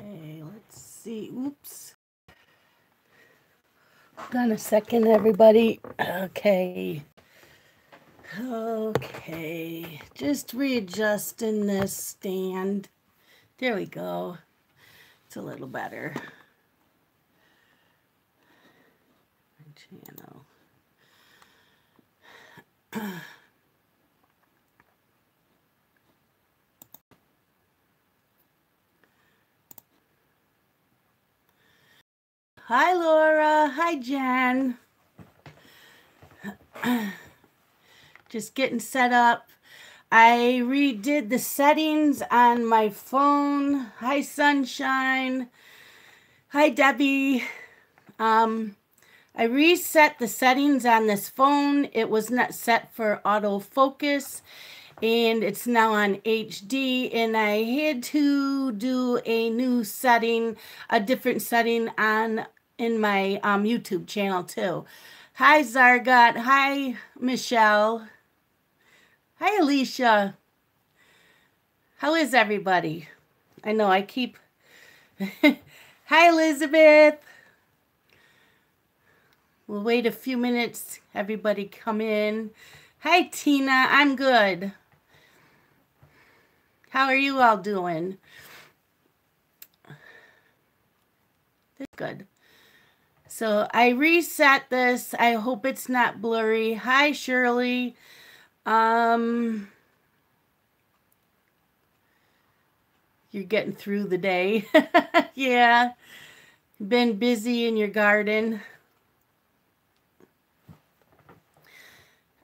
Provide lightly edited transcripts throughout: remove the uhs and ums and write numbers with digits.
Okay, let's see. Oops. Hold on a second, everybody. Okay. Okay. Just readjusting this stand. There we go. It's a little better. Channel. Hi, Laura. Hi, Jen. Just getting set up. I redid the settings on my phone. Hi, Sunshine. Hi, Debbie. I reset the settings on this phone. It was not set for autofocus, and it's now on HD, and I had to do a new setting, a different setting in my YouTube channel too. Hi, Zargot. Hi, Michelle. Hi, Alicia. How is everybody? I know I keep... Hi, Elizabeth. We'll wait a few minutes. Everybody come in. Hi, Tina. I'm good. How are you all doing? Good. So I reset this. I hope it's not blurry. Hi, Shirley. You're getting through the day. Yeah. Been busy in your garden.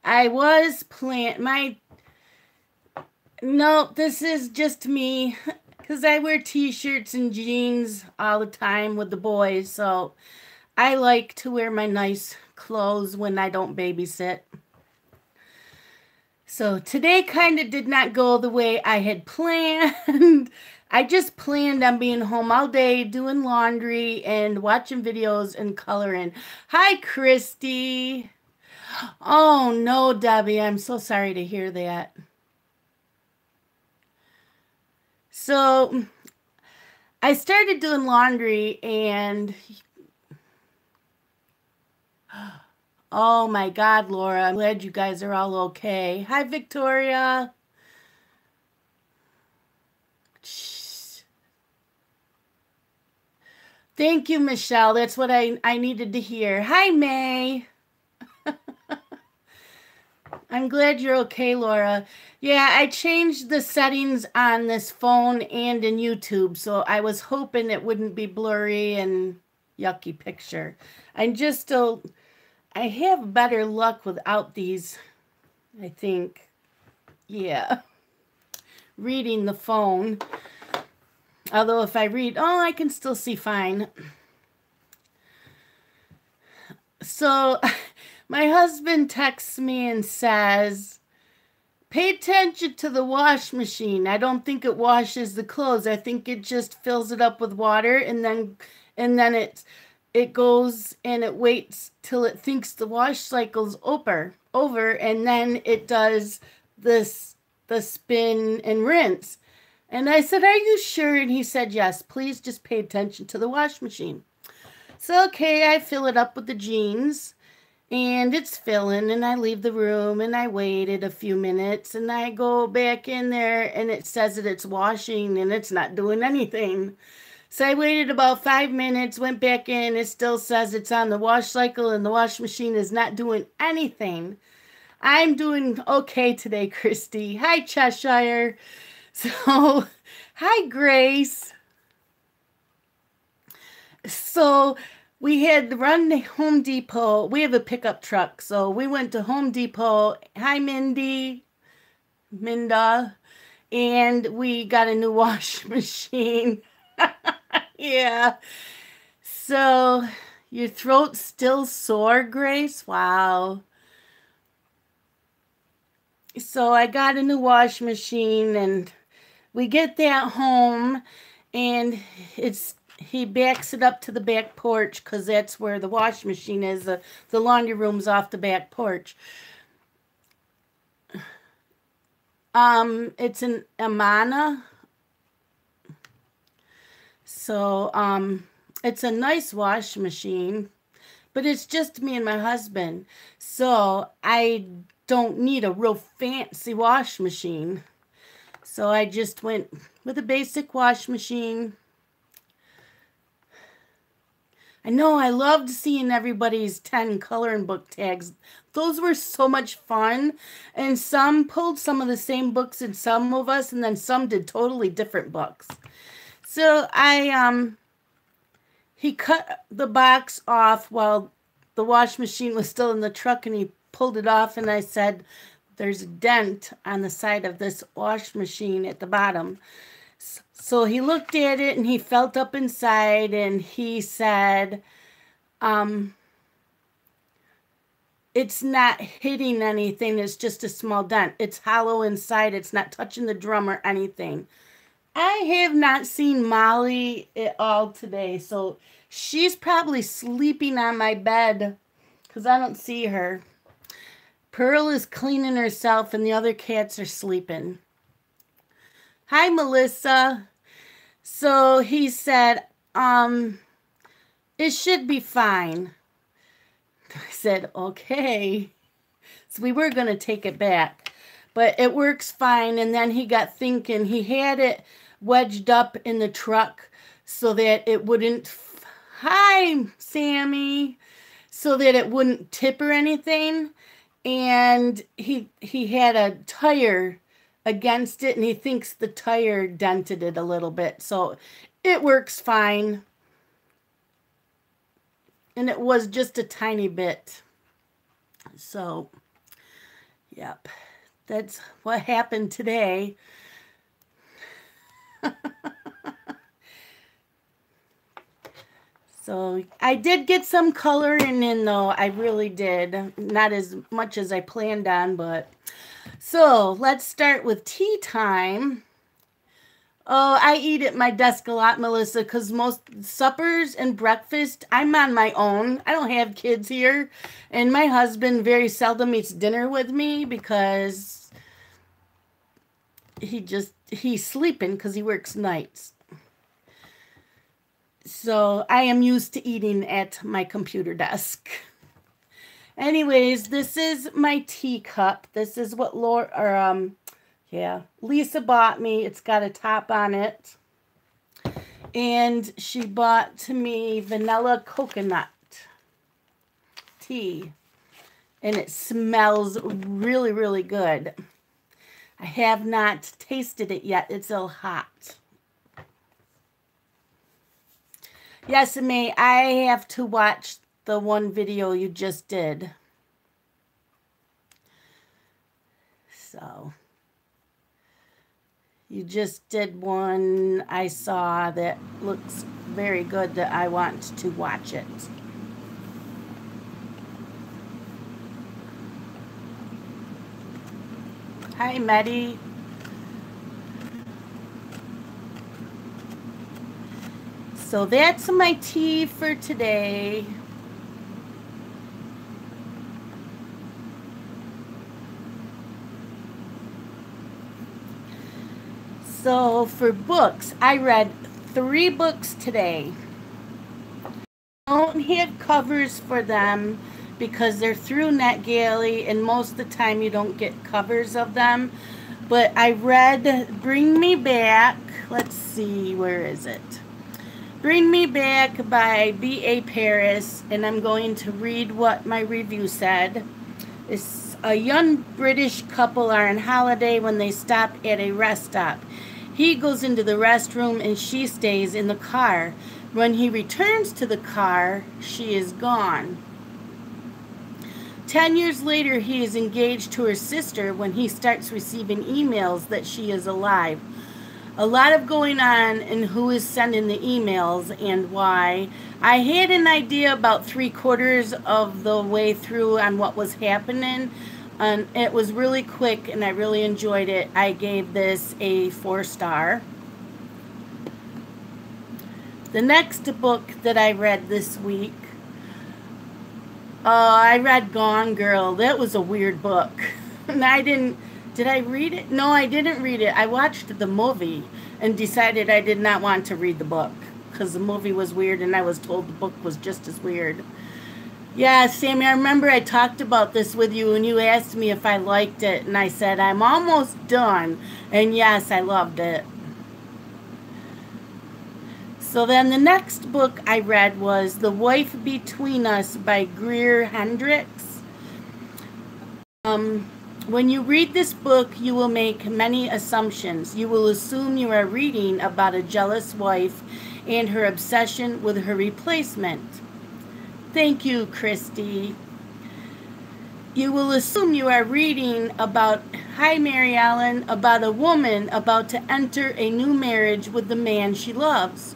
I was No, this is just me. Because I wear t-shirts and jeans all the time with the boys. So I like to wear my nice clothes when I don't babysit. So today kind of did not go the way I had planned. I just planned on being home all day doing laundry and watching videos and coloring. Hi, Christy. Oh, no, Debbie. I'm so sorry to hear that. So I started doing laundry and... Oh my God, Laura. I'm glad you guys are all okay. Hi, Victoria. Thank you, Michelle. That's what I needed to hear. Hi, May. I'm glad you're okay, Laura. Yeah, I changed the settings on this phone and in YouTube, so I was hoping it wouldn't be blurry and yucky picture. I'm just still... I have better luck without these, I think. Yeah. Reading the phone. Although if I read, oh, I can still see fine. So my husband texts me and says, pay attention to the wash machine. I don't think it washes the clothes. I think it just fills it up with water and then it goes and it waits till it thinks the wash cycle's over and then it does the spin and rinse. And I said, are you sure? And he said, yes, please just pay attention to the wash machine. So, okay, I fill it up with the jeans and it's filling and I leave the room and I waited a few minutes and I go back in there and it says that it's washing and it's not doing anything. So I waited about 5 minutes, went back in. It still says it's on the wash cycle and the wash machine is not doing anything. I'm doing okay today, Christy. Hi, Cheshire. So, hi, Grace. So we had to run to Home Depot. We have a pickup truck. So we went to Home Depot. Hi, Minda. And we got a new wash machine. Yeah. So, your throat's still sore, Grace? Wow. So, I got a new wash machine, and we get that home, and he backs it up to the back porch, because that's where the wash machine is. The laundry room's off the back porch. It's an Amana. So, it's a nice wash machine, but it's just me and my husband. So, I don't need a real fancy wash machine. So, I just went with a basic wash machine. I know I loved seeing everybody's 10 coloring book tags. Those were so much fun. And some pulled some of the same books in some of us, and then some did totally different books. So he cut the box off while the wash machine was still in the truck, and he pulled it off, and I said, there's a dent on the side of this wash machine at the bottom. So he looked at it and he felt up inside and he said, it's not hitting anything. It's just a small dent. It's hollow inside. It's not touching the drum or anything. I have not seen Molly at all today. So she's probably sleeping on my bed because I don't see her. Pearl is cleaning herself and the other cats are sleeping. Hi, Melissa. So he said, it should be fine. I said, okay. So we were going to take it back, but it works fine. And then he got thinking, he had it wedged up in the truck so that it wouldn't, hi, Sammy, so that it wouldn't tip or anything. And he had a tire against it, and he thinks the tire dented it a little bit. So it works fine. And it was just a tiny bit. So, yep. That's what happened today. So I did get some coloring in though. I really did. Not as much as I planned on, but so let's start with tea time. Oh, I eat at my desk a lot, Melissa, because most suppers and breakfast, I'm on my own. I don't have kids here. And my husband very seldom eats dinner with me because he's sleeping because he works nights. So I am used to eating at my computer desk. Anyways, this is my teacup. This is what Lisa bought me. It's got a top on it. And she bought to me vanilla coconut tea. And it smells really, really good. I have not tasted it yet. It's still hot. Yes, May, I have to watch the one video you just did. So, you just did one I saw that looks very good that I want to watch it. Hi, Maddie. So that's my tea for today. So for books, I read 3 books today. I don't have covers for them because they're through NetGalley, and most of the time you don't get covers of them. But I read Bring Me Back. Let's see, where is it? Bring Me Back by B.A. Paris, and I'm going to read what my review said. It's a young British couple are on holiday when they stop at a rest stop. He goes into the restroom and she stays in the car. When he returns to the car, she is gone. 10 years later, he is engaged to her sister when he starts receiving emails that she is alive. A lot of going on in who is sending the emails and why. I had an idea about 3/4 of the way through on what was happening. And it was really quick and I really enjoyed it. I gave this a 4-star. The next book that I read this week, I read Gone Girl. That was a weird book. And did I read it? No, I didn't read it. I watched the movie and decided I did not want to read the book. because the movie was weird and I was told the book was just as weird. Yeah, Sammy, I remember I talked about this with you and you asked me if I liked it, and I said I'm almost done. And yes, I loved it. So then the next book I read was The Wife Between Us by Greer Hendricks. When you read this book, you will make many assumptions. You will assume you are reading about a jealous wife and her obsession with her replacement. Thank you, Christy. You will assume you are reading about, hi Mary Ellen, about a woman about to enter a new marriage with the man she loves.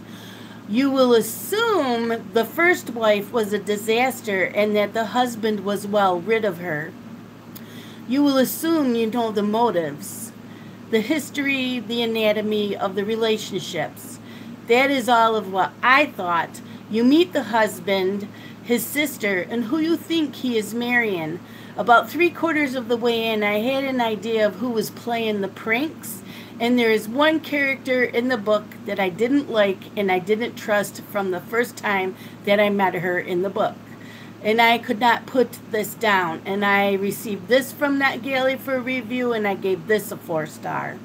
You will assume the first wife was a disaster and that the husband was well rid of her. You will assume you know the motives, the history, the anatomy of the relationships. That is all of what I thought. You meet the husband, his sister, and who you think he is marrying. About 3/4 of the way in, I had an idea of who was playing the pranks, and there is one character in the book that I didn't like and I didn't trust from the first time that I met her in the book. And I could not put this down, and I received this from NetGalley for review, and I gave this a 4-star.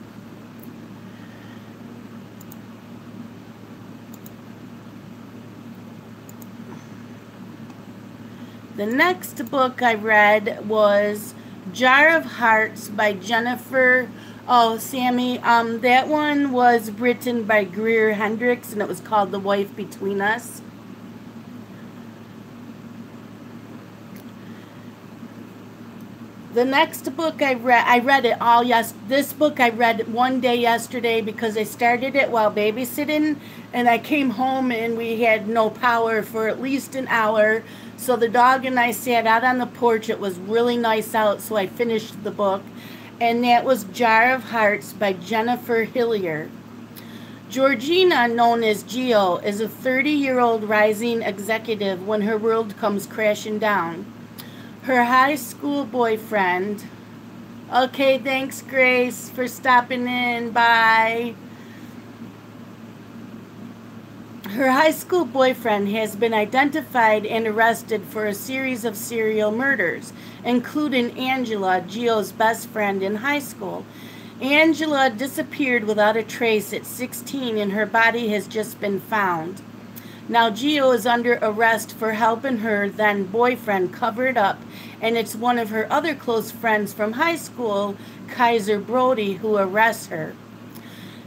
The next book I read was Jar of Hearts by Jennifer. Oh, Sammy, that one was written by Greer Hendricks, and it was called The Wife Between Us. The next book I read it all. Yes, this book I read one day yesterday because I started it while babysitting, and I came home and we had no power for at least an hour. So the dog and I sat out on the porch. It was really nice out, so I finished the book. And that was Jar of Hearts by Jennifer Hillier. Georgina, known as Geo, is a 30-year-old rising executive when her world comes crashing down. Her high school boyfriend... Okay, thanks, Grace, for stopping in. Bye. Her high school boyfriend has been identified and arrested for a series of serial murders, including Angela, Geo's best friend in high school. Angela disappeared without a trace at 16, and her body has just been found. Now Geo is under arrest for helping her then boyfriend cover it up, and it's one of her other close friends from high school, Kaiser Brody, who arrests her.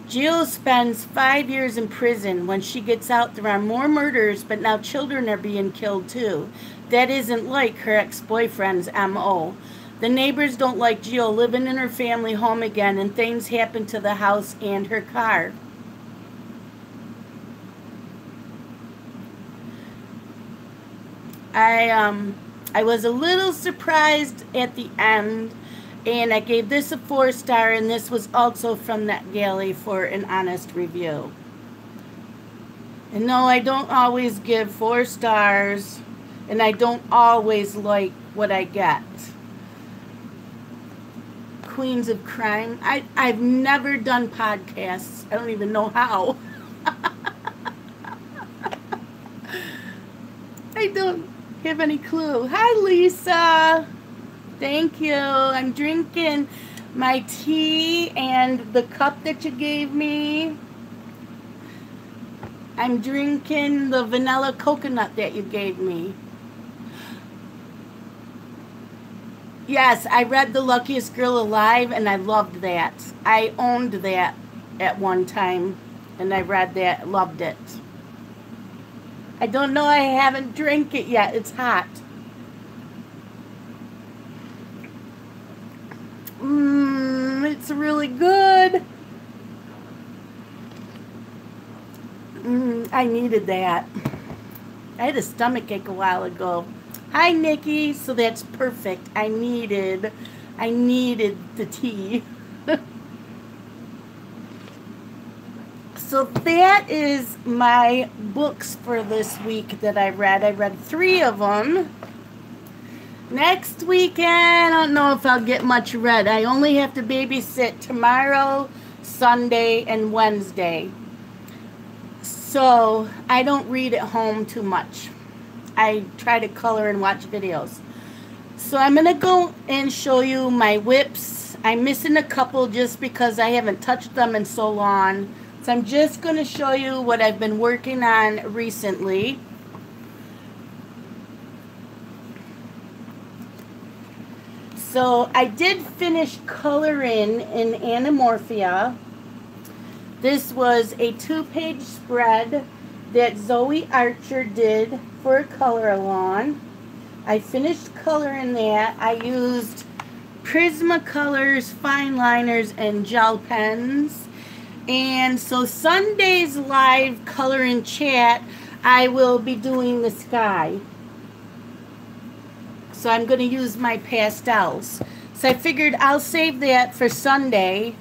Geo spends 5 years in prison. When she gets out, there are more murders, but now children are being killed too. That isn't like her ex-boyfriend's M.O. The neighbors don't like Geo living in her family home again, and things happen to the house and her car. I was a little surprised at the end, and I gave this a 4-star, and this was also from NetGalley for an honest review. And no, I don't always give 4 stars, and I don't always like what I get. Queens of Crime. I've never done podcasts. I don't even know how. I don't have any clue. Hi, Lisa. Thank you. I'm drinking my tea and the cup that you gave me. I'm drinking the vanilla coconut that you gave me. Yes, I read The Luckiest Girl Alive, and I loved that. I owned that at one time, and I read that, loved it. I don't know, I haven't drank it yet. It's hot. It's really good. I needed that. I had a stomachache a while ago. Hi, Nikki. So that's perfect. I needed the tea. So that is my books for this week that I read. I read 3 of them. Next weekend, I don't know if I'll get much read. I only have to babysit tomorrow, Sunday, and Wednesday. So I don't read at home too much. I try to color and watch videos. So I'm going to go and show you my whips. I'm missing a couple just because I haven't touched them in so long. So I'm just going to show you what I've been working on recently. So I did finish coloring in Anamorphia. This was a 2-page spread that Zoe Archer did for a color-along. I finished coloring that. I used Prismacolors, fine liners, and gel pens. And so Sunday's live color and chat, I will be doing the sky. So I'm going to use my pastels. So I figured I'll save that for Sunday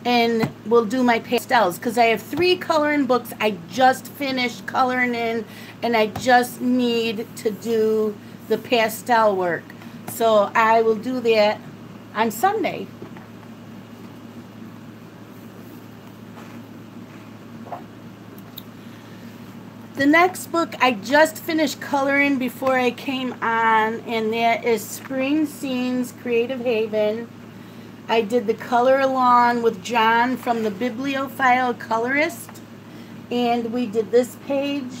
and we'll do my pastels because I have 3 coloring books I just finished coloring in and I just need to do the pastel work. So I will do that on Sunday. The next book I just finished coloring before I came on, and that is Spring Scenes Creative Haven. I did the color along with John from the Bibliophile Colorist, and we did this page.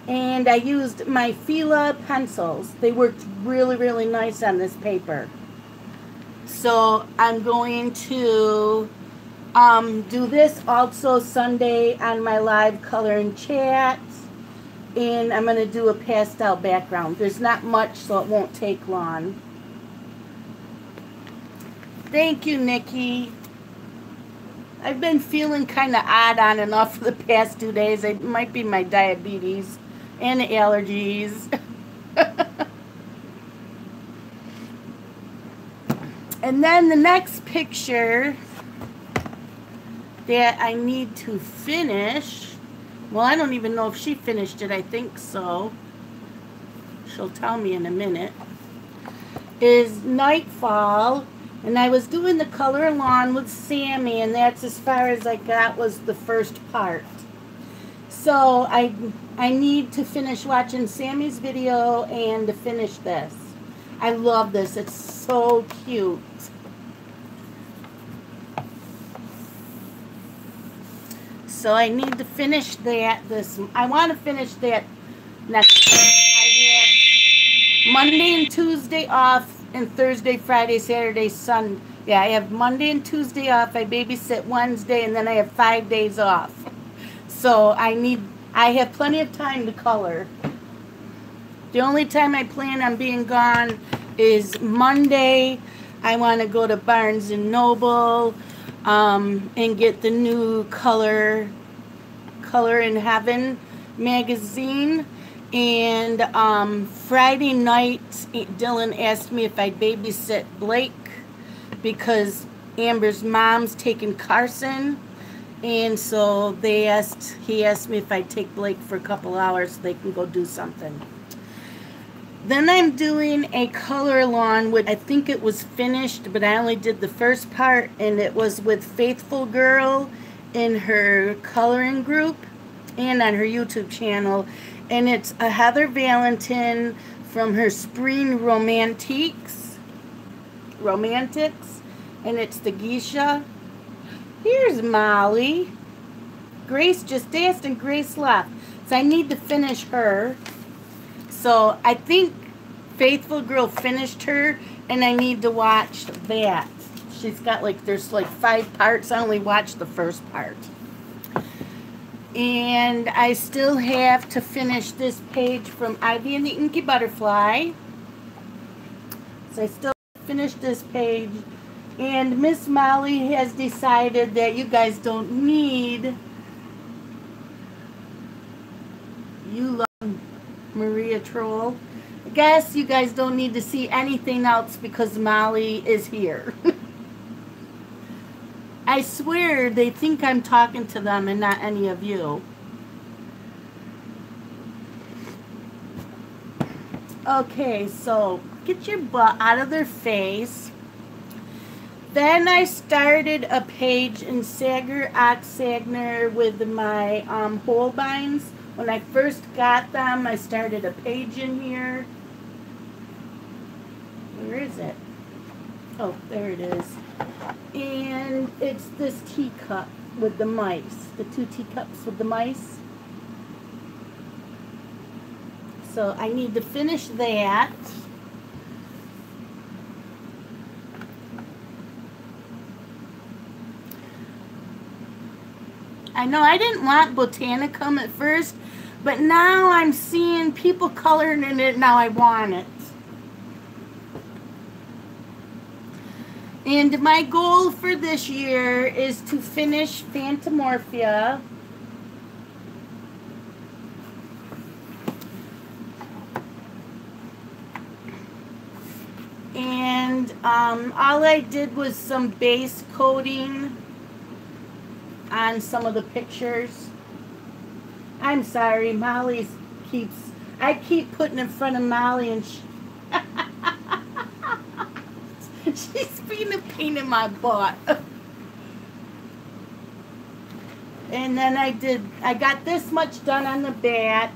And I used my Fila pencils. They worked really, really nice on this paper. So I'm going to do this also Sunday on my live color and chat, and I'm going to do a pastel background. There's not much, so it won't take long. Thank you, Nikki. I've been feeling kind of odd on and off for the past 2 days. It might be my diabetes and allergies. And then the next picture that I need to finish, well, I don't even know if she finished it. I think so. She'll tell me in a minute. Is Nightfall, and I was doing the color along with Sammy, and that's as far as I got was the first part. So I need to finish watching Sammy's video and to finish this. I love this. It's so cute. So I need to finish that. I want to finish that next week. I have Monday and Tuesday off, and Thursday, Friday, Saturday, Sunday. Yeah, I have Monday and Tuesday off. I babysit Wednesday, and then I have 5 days off. So I have plenty of time to color. The only time I plan on being gone is Monday. I want to go to Barnes and Noble and get the new Color in Heaven magazine. And Friday night, Dylan asked me if I'd babysit Blake because Amber's mom's taking Carson. And so he asked me if I'd take Blake for a couple hours so they can go do something. Then I'm doing a color along, which I think it was finished, but I only did the first part, and it was with Faithful Girl in her coloring group and on her YouTube channel. And it's a Heather Valentin from her Spring Romantics, and it's the Geisha. Here's Molly. Grace just asked and Grace left. So I need to finish her. So I think Faithful Girl finished her, and I need to watch that. She's got there's 5 parts. I only watched the first part. And I still have to finish this page from Ivy and the Inky Butterfly. So I still finished this page. And Miss Molly has decided that you guys don't need, you love Maria Troll. I guess you guys don't need to see anything else because Molly is here. I swear they think I'm talking to them and not any of you. Okay, so get your butt out of their face. Then I started a page in Sager Oxagner with my Holbeins. When I first got them, I started a page in here. Where is it? Oh, there it is. And it's this teacup with the mice. The 2 teacups with the mice. So I need to finish that. I know I didn't want Botanicum at first, but now I'm seeing people coloring in it, now I want it. And my goal for this year is to finish Phantomorphia. And all I did was some base coating on some of the pictures. I'm sorry, Molly I keep putting in front of Molly and she's being a pain in my butt. And then I got this much done on the bat.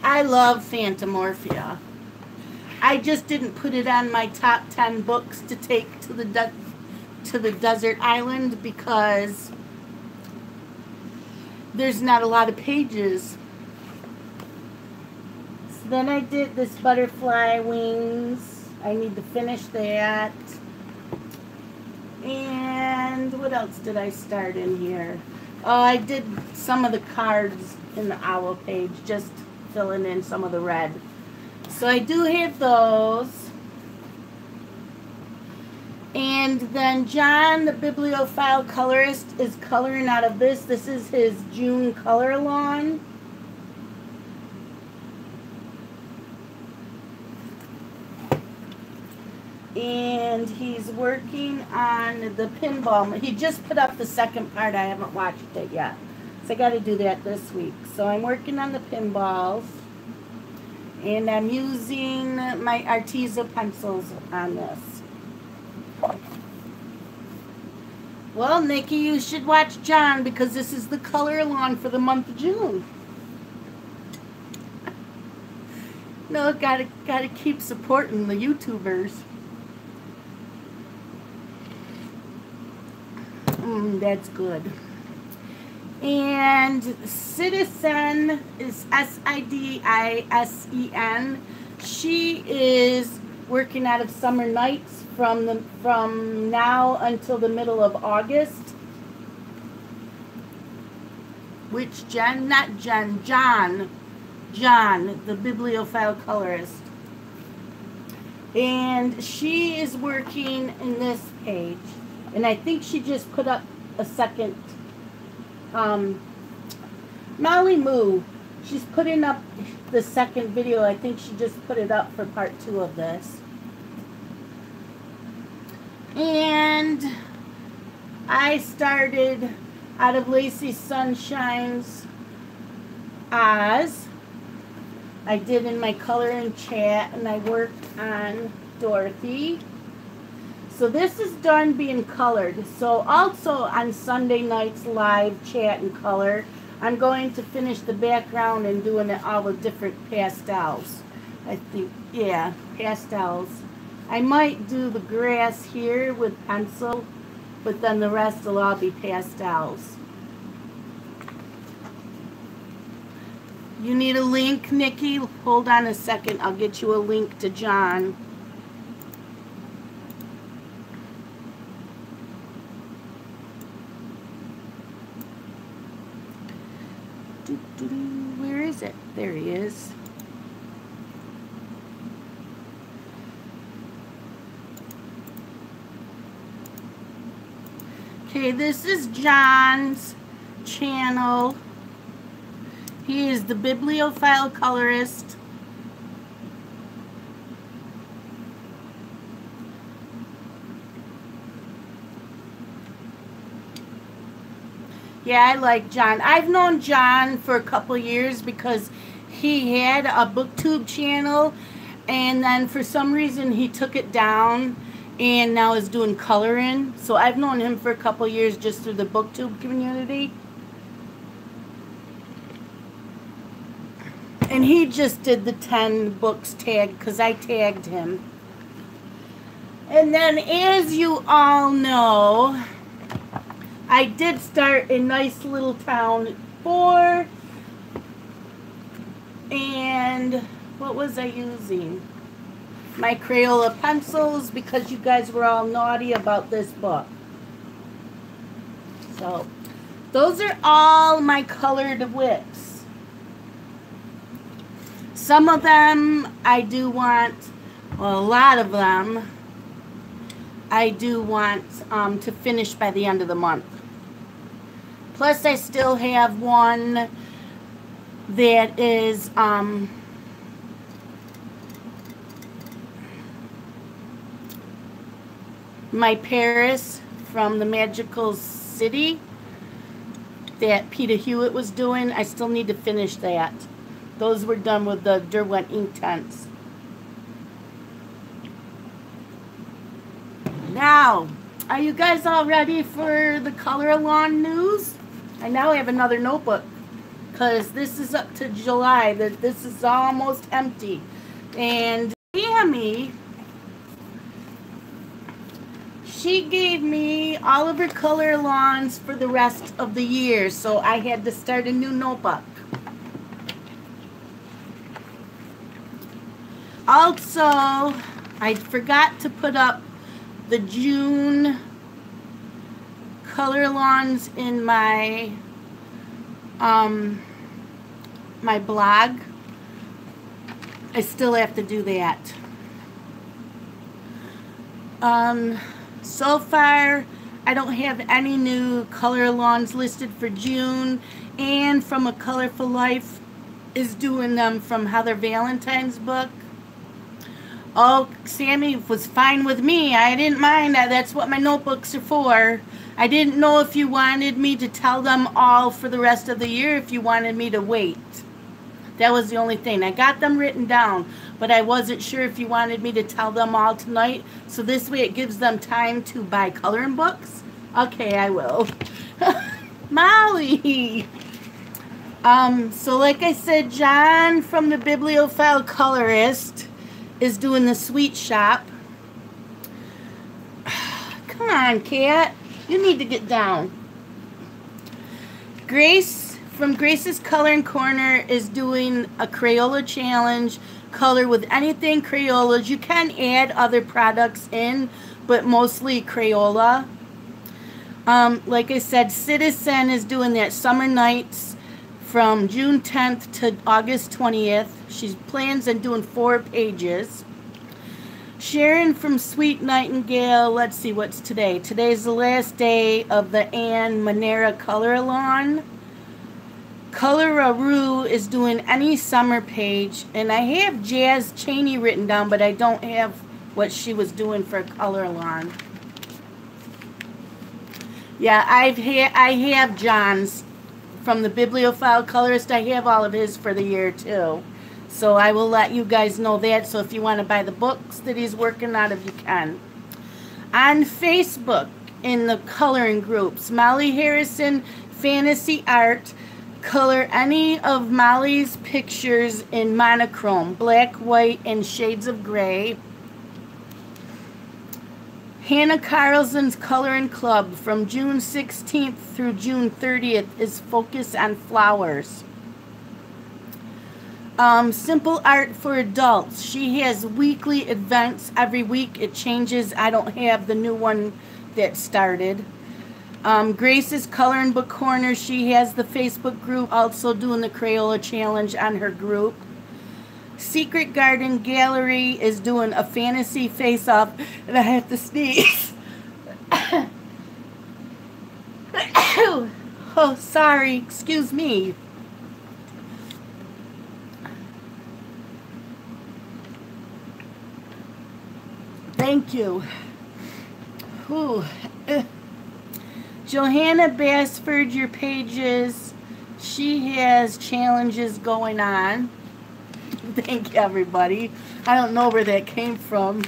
I love Phantomorphia. I just didn't put it on my top 10 books to take to the desert island because there's not a lot of pages. So then I did this butterfly wings. I need to finish that. And what else did I start in here? Oh, I did some of the cards in the owl page, just filling in some of the red. So I do have those. And then John, the bibliophile colorist, is coloring out of this. This is his June color along. And he's working on the pinball. He just put up the second part. I haven't watched it yet. So I got to do that this week. So I'm working on the pinballs. And I'm using my Arteza pencils on this. Well, Nikki, you should watch John because this is the color along for the month of June. No, gotta keep supporting the YouTubers. That's good. And Citizen is Sidisen. She is working out of Summer Nights from now until the middle of August. Which Jen? Not Jen. John, the bibliophile colorist. And she is working in this page. And I think she just put up a second. Molly Moo, she's putting up the second video. I think she just put it up for part 2 of this. And I started out of Lacey Sunshine's Oz. I did in my color and chat, and I worked on Dorothy. So this is done being colored. So also on Sunday night's live chat and color, I'm going to finish the background and doing it all with different pastels. I think, yeah, pastels. I might do the grass here with pencil, but then the rest will all be pastels. You need a link, Nikki? Hold on a second. I'll get you a link to John. Where is it? There he is. Okay, this is John's channel. He is the bibliophile colorist. Yeah, I like John. I've known John for a couple years because he had a booktube channel And then for some reason he took it down and now is doing coloring. So I've known him for a couple years just through the booktube community. And he just did the 10 books tag because I tagged him. And then, as you all know, I did start a Nice Little Town 4. And what was I using? My Crayola pencils, because you guys were all naughty about this book. So, those are all my colored whips. Some of them I do want, well, a lot of them I do want to finish by the end of the month. Plus I still have one that is my Paris from the Magical City that Peter Hewitt was doing. I still need to finish that. Those were done with the Derwent Inktense. Now, are you guys all ready for the color along news? I now have another notebook because this is up to July. This is almost empty. And Tammy, she gave me all of her color alongs for the rest of the year, so I had to start a new notebook. Also, I forgot to put up the June color alongs in my my blog. I still have to do that. So far, I don't have any new color alongs listed for June, and From a Colorful Life is doing them from Heather Valentine's book. Oh, Sammy was fine with me. I didn't mind. That's what my notebooks are for. I didn't know if you wanted me to tell them all for the rest of the year, if you wanted me to wait. That was the only thing. I got them written down, but I wasn't sure if you wanted me to tell them all tonight. So this way it gives them time to buy coloring books. Okay, I will. Molly! So like I said, John from the Bibliophile Colorist is doing the sweet shop. Come on, Kat. You need to get down. Grace from Grace's Coloring Corner is doing a Crayola challenge. Color with anything Crayolas. You can add other products in, but mostly Crayola. Like I said, Citizen is doing that Summer Nights from June 10th to August 20th. She plans on doing 4 pages. Sharon from Sweet Nightingale, let's see, what's today? Today's the last day of the Anne Manera Color Along. Color-a-Roo is doing any summer page, and I have Jazz Cheney written down, but I don't have what she was doing for Color Along. Yeah, I have John's from the Bibliophile Colorist. I have all of his for the year too. So I will let you guys know that. So if you want to buy the books that he's working on, if you can. On Facebook, in the coloring groups, Molly Harrison Fantasy Art, color any of Molly's pictures in monochrome, black, white, and shades of gray. Hannah Carlson's Coloring Club from June 16th through June 30th is focused on flowers. Simple Art for Adults. She has weekly events. Every week it changes. I don't have the new one that started. Grace's Coloring Book Corner. She has the Facebook group, also doing the Crayola Challenge on her group. Secret Garden Gallery is doing a fantasy face-off, and I have to sneeze. Oh, sorry. Excuse me. Thank you. Whew. Johanna Basford, your pages. She has challenges going on. Thank you, everybody. I don't know where that came from.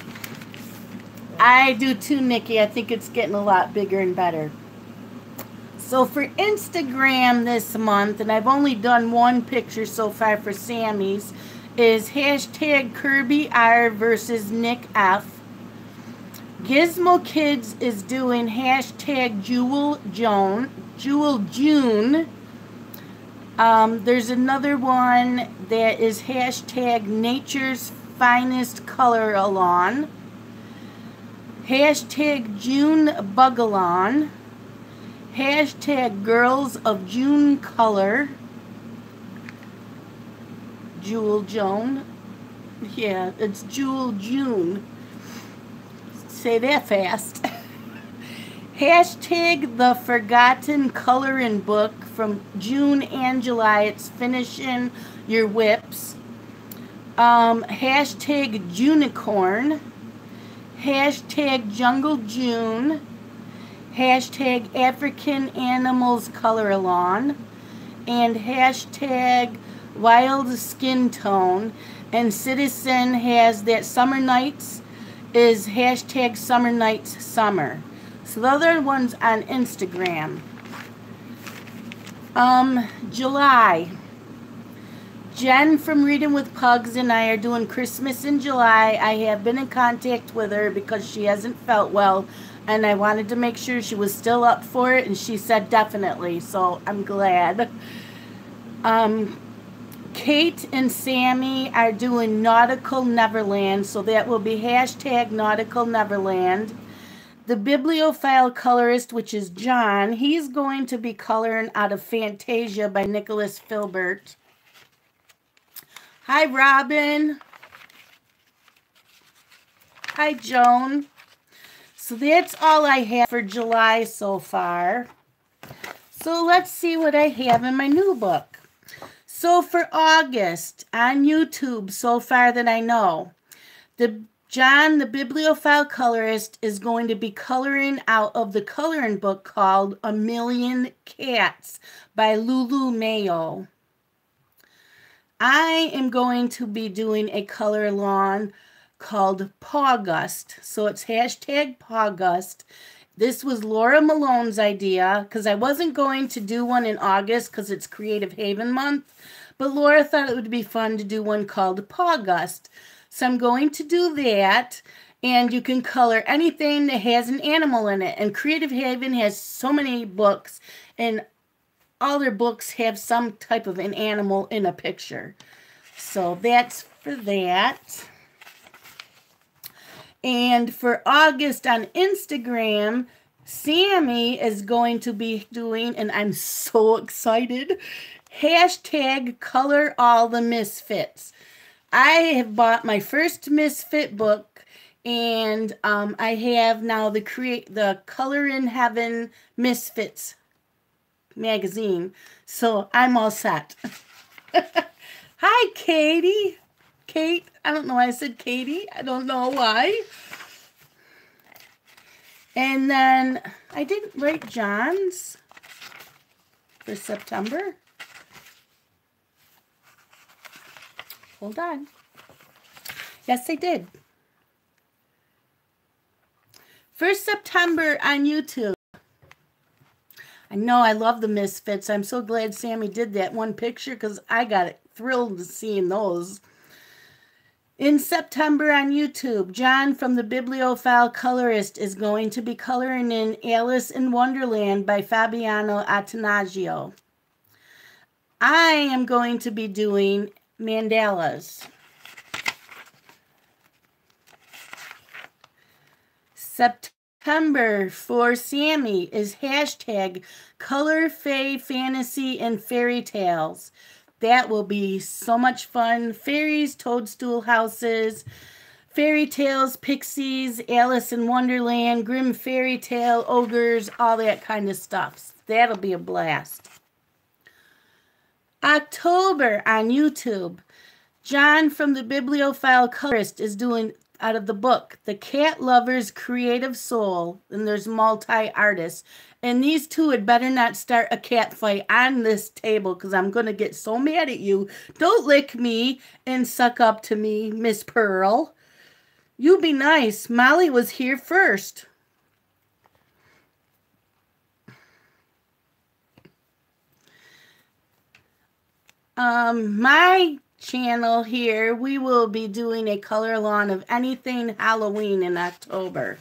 I do too, Nikki. I think it's getting a lot bigger and better. So for Instagram this month, and I've only done one picture so far for Sammy's, is hashtag Kirby R versus Nick F. Gizmo Kids is doing hashtag Jewel June. There's another one that is hashtag Nature's Finest Color Alon. Hashtag June Bugalon. Hashtag Girls of June Color. Jewel Joan. Yeah, it's Jewel June. Say that fast. Hashtag The Forgotten Coloring Book from June and July. It's finishing your whips. Hashtag Junicorn. Hashtag Jungle June. Hashtag African Animals Color Along. And hashtag Wild Skin Tone. And Citizen has that Summer Nights is hashtag Summer Nights Summer. So the other one's on Instagram. July. Jen from Reading with Pugs and I are doing Christmas in July. I have been in contact with her because she hasn't felt well, and I wanted to make sure she was still up for it, and she said definitely, so I'm glad. Kate and Sammy are doing Nautical Neverland, so that will be hashtag Nautical Neverland. The bibliophile colorist, which is John, he's going to be coloring out of Fantasia by Nicholas Filbert. Hi, Robin. Hi, Joan. So that's all I have for July so far. So let's see what I have in my new book. So for August, on YouTube, so far that I know, John, the bibliophile colorist, is going to be coloring out of the coloring book called A Million Cats by Lulu Mayo. I am going to be doing a color along called Pawgust. So it's hashtag Pawgust. This was Laura Malone's idea because I wasn't going to do one in August because it's Creative Haven month. But Laura thought it would be fun to do one called Pawgust. So I'm going to do that. And you can color anything that has an animal in it. And Creative Haven has so many books. And all their books have some type of an animal in a picture. So that's for that. And for August on Instagram, Sammy is going to be doing, and I'm so excited, hashtag Color All the Misfits. I have bought my first Misfit book, and I have now the Color in Heaven Misfits magazine, so I'm all set. Hi, Katie. Kate, I don't know why I said Katie. I don't know why. And then I didn't write John's for September. Hold on. Yes, I did. For September on YouTube. I know I love the Misfits. I'm so glad Sammy did that one picture because I got thrilled seeing those. In September on YouTube, John from the Bibliophile Colorist is going to be coloring in Alice in Wonderland by Fabiano Attanasio. I am going to be doing mandalas. September for Sammy is hashtag Color Fae Fantasy and Fairy Tales. That will be so much fun. Fairies, toadstool houses, fairy tales, pixies, Alice in Wonderland, grim fairy tale, ogres, all that kind of stuff. That'll be a blast. October on YouTube, John from the Bibliophile Colorist is doing out of the book, The Cat Lover's Creative Soul, and there's multi-artists. And these two had better not start a cat fight on this table because I'm going to get so mad at you. Don't lick me and suck up to me, Miss Pearl. You be nice. Molly was here first. My channel here, we will be doing a color lawn of anything Halloween in October.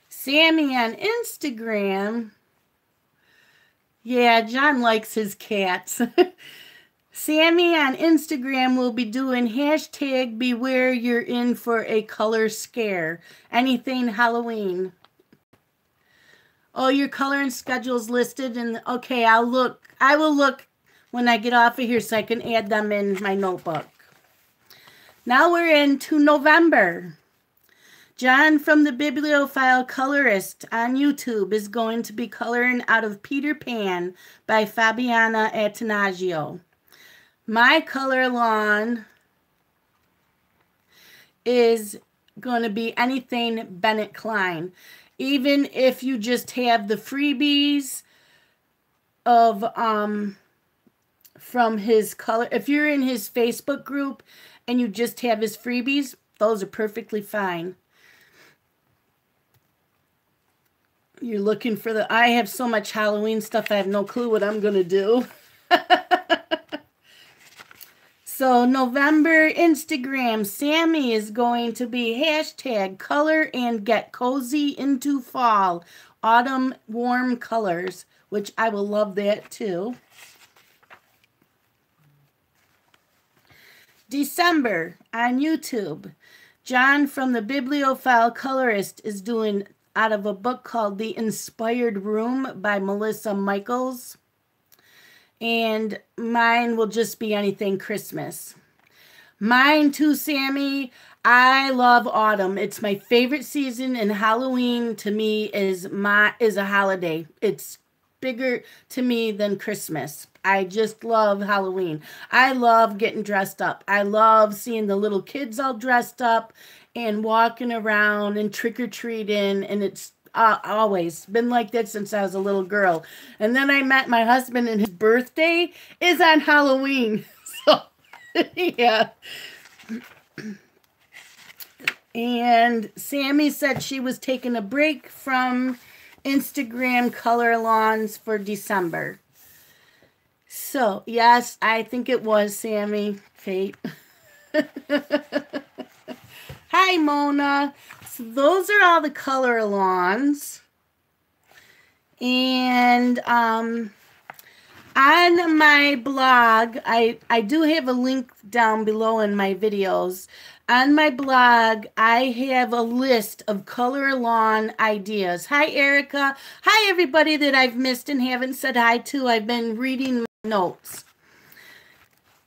Sammy on Instagram. Yeah, John likes his cats. Sammy on Instagram will be doing hashtag beware you're in for a color scare. Anything Halloween. Oh, your coloring schedule's listed, and okay, I will look when I get off of here so I can add them in my notebook. Now we're into November. John from the Bibliophile Colorist on YouTube is going to be coloring out of Peter Pan by Fabiana Attanasio. My color lawn is going to be anything Bennett Klein. Even if you just have the freebies of from his color, if you're in his Facebook group and you just have his freebies, those are perfectly fine. You're looking for the, I have so much Halloween stuff, I have no clue what I'm going to do. So November Instagram, Sammy is going to be hashtag color and get cozy into fall. Autumn warm colors, which I will love that too. December on YouTube, John from the Bibliophile Colorist is doing out of a book called The Inspired Room by Melissa Michaels. And mine will just be anything Christmas. Mine too, Sammy. I love autumn. It's my favorite season, and Halloween to me is a holiday. It's bigger to me than Christmas. I just love Halloween. I love getting dressed up. I love seeing the little kids all dressed up and walking around and trick-or-treating, and it's always been like that since I was a little girl. And then I met my husband, and his birthday is on Halloween. So, yeah. And Sammy said she was taking a break from Instagram color lawns for December. So, yes, I think it was Sammy. Kate. Hi, Mona. So those are all the color lawns. And on my blog, I do have a link down below in my videos. On my blog, I have a list of color lawn ideas. Hi, Erica. Hi, everybody that I've missed and haven't said hi to. I've been reading my notes.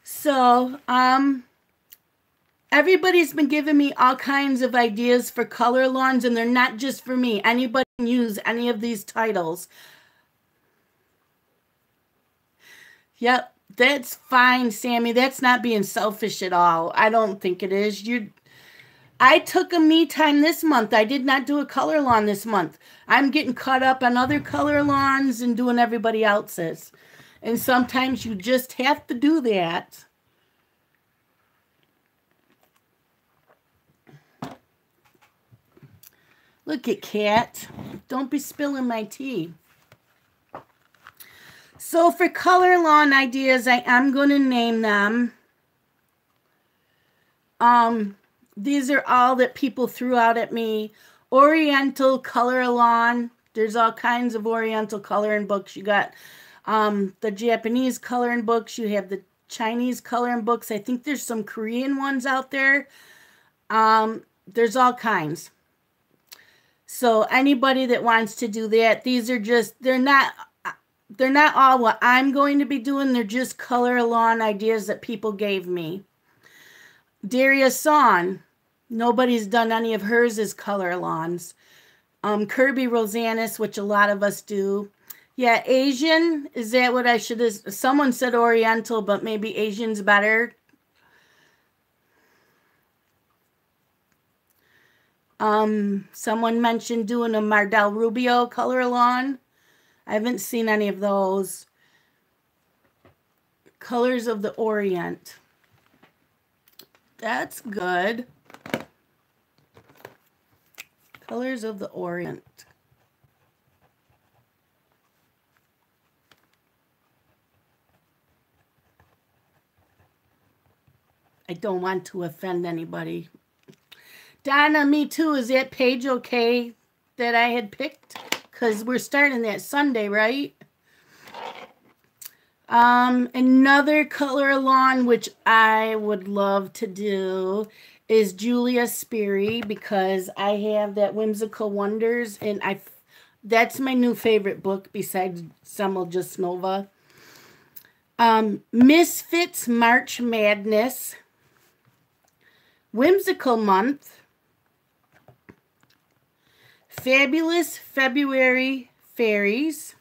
So, everybody's been giving me all kinds of ideas for color lawns, and they're not just for me. Anybody can use any of these titles. Yep, that's fine, Sammy. That's not being selfish at all. I don't think it is. I took a me time this month. I did not do a color lawn this month. I'm getting caught up on other color lawns and doing everybody else's. And sometimes you just have to do that. Look at Cat. Don't be spilling my tea. So for color lawn ideas, I am going to name them. These are all that people threw out at me. Oriental color lawn. There's all kinds of Oriental coloring books. You got the Japanese coloring books. You have the Chinese coloring books. I think there's some Korean ones out there. There's all kinds. So anybody that wants to do that, these are just, they're not all what I'm going to be doing. They're just color lawn ideas that people gave me. Daria Son, nobody's done any of hers as color lawns. Kirby Rosanis, which a lot of us do. Yeah, Asian, is that what I should have? Someone said Oriental, but maybe Asian's better. Someone mentioned doing a Mardell Rubio color lawn. I haven't seen any of those. Colors of the Orient. That's good. Colors of the Orient. I don't want to offend anybody. Donna, me too. Is that page okay that I had picked? Because we're starting that Sunday, right? Another color lawn which I would love to do is Julia Sperry, because I have that Whimsical Wonders, and that's my new favorite book besides Semel Jasnova. Misfits March Madness, Whimsical Month, Fabulous February Fairies,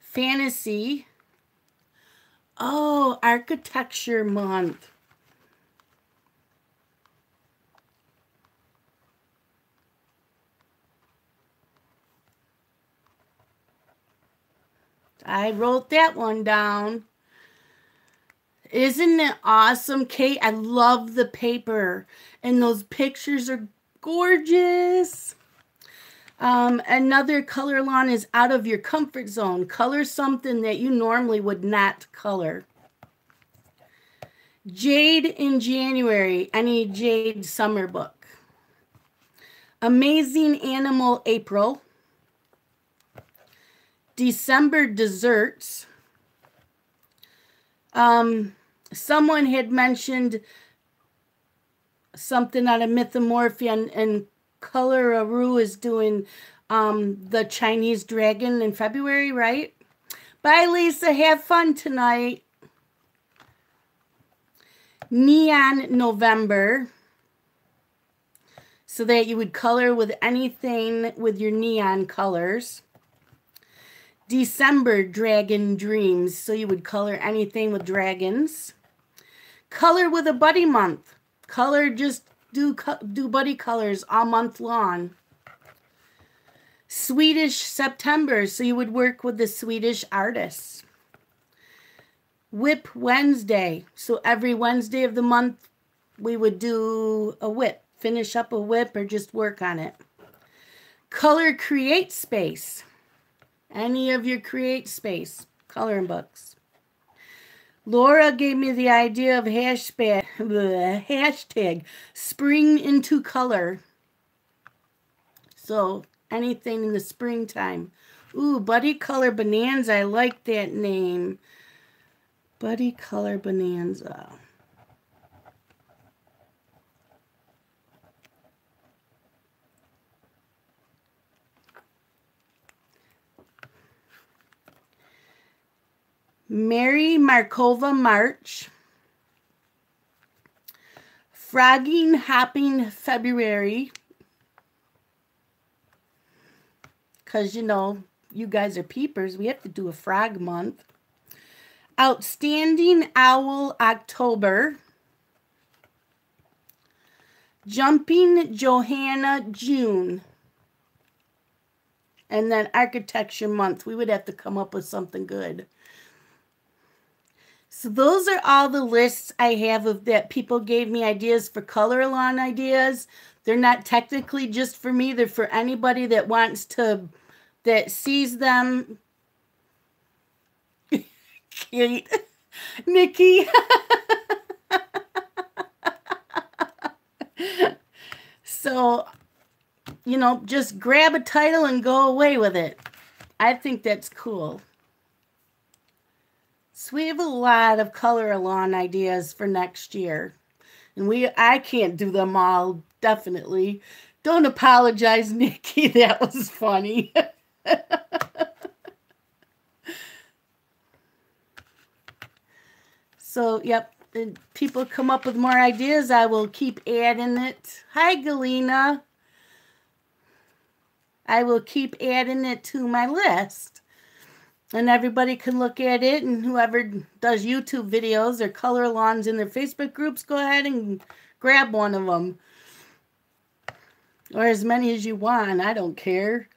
Fantasy, oh, Architecture Month. I wrote that one down. Isn't it awesome, Kate? I love the paper, and those pictures are gorgeous. Another color lawn is Out of Your Comfort Zone. Color something that you normally would not color. Jade in January, any Jade summer book. Amazing Animal April. December Desserts. Someone had mentioned something out of Mythomorphia, and Color-a-Roo is doing the Chinese dragon in February, right? Bye, Lisa. Have fun tonight. Neon November, so that you would color with anything with your neon colors. December Dragon Dreams, so you would color anything with dragons. Color with a Buddy Month. Color, just do buddy colors all month long. Swedish September, so you would work with the Swedish artists. Whip Wednesday, so every Wednesday of the month we would do a whip. Finish up a whip or just work on it. Color Create Space. Any of your Create Space coloring books. Laura gave me the idea of hashtag Spring into Color. So anything in the springtime. Ooh, Buddy Color Bonanza. I like that name. Buddy Color Bonanza. Mary Markova March. Frogging Hopping February. Because, you know, you guys are peepers. We have to do a frog month. Outstanding Owl October. Jumping Johanna June. And then Architecture Month. We would have to come up with something good. So those are all the lists I have of that people gave me ideas for color lawn ideas. They're not technically just for me. They're for anybody that wants to, that sees them. Kate. Nikki. So, you know, just grab a title and go away with it. I think that's cool. So we have a lot of color lawn ideas for next year. And I can't do them all, definitely. Don't apologize, Nikki. That was funny. So, yep, people come up with more ideas. I will keep adding it. Hi, Galena. I will keep adding it to my list. And everybody can look at it, and whoever does YouTube videos or color lawns in their Facebook groups, go ahead and grab one of them. Or as many as you want. I don't care.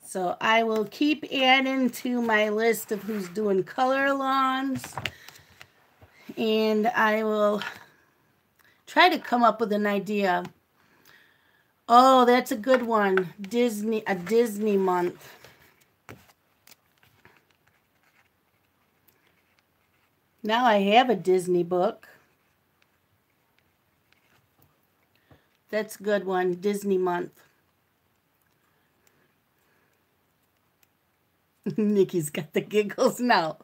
So I will keep adding to my list of who's doing color alongs. And I will try to come up with an idea. Oh, that's a good one. A Disney month. Now I have a Disney book. That's a good one. Disney month. Nikki's got the giggles now.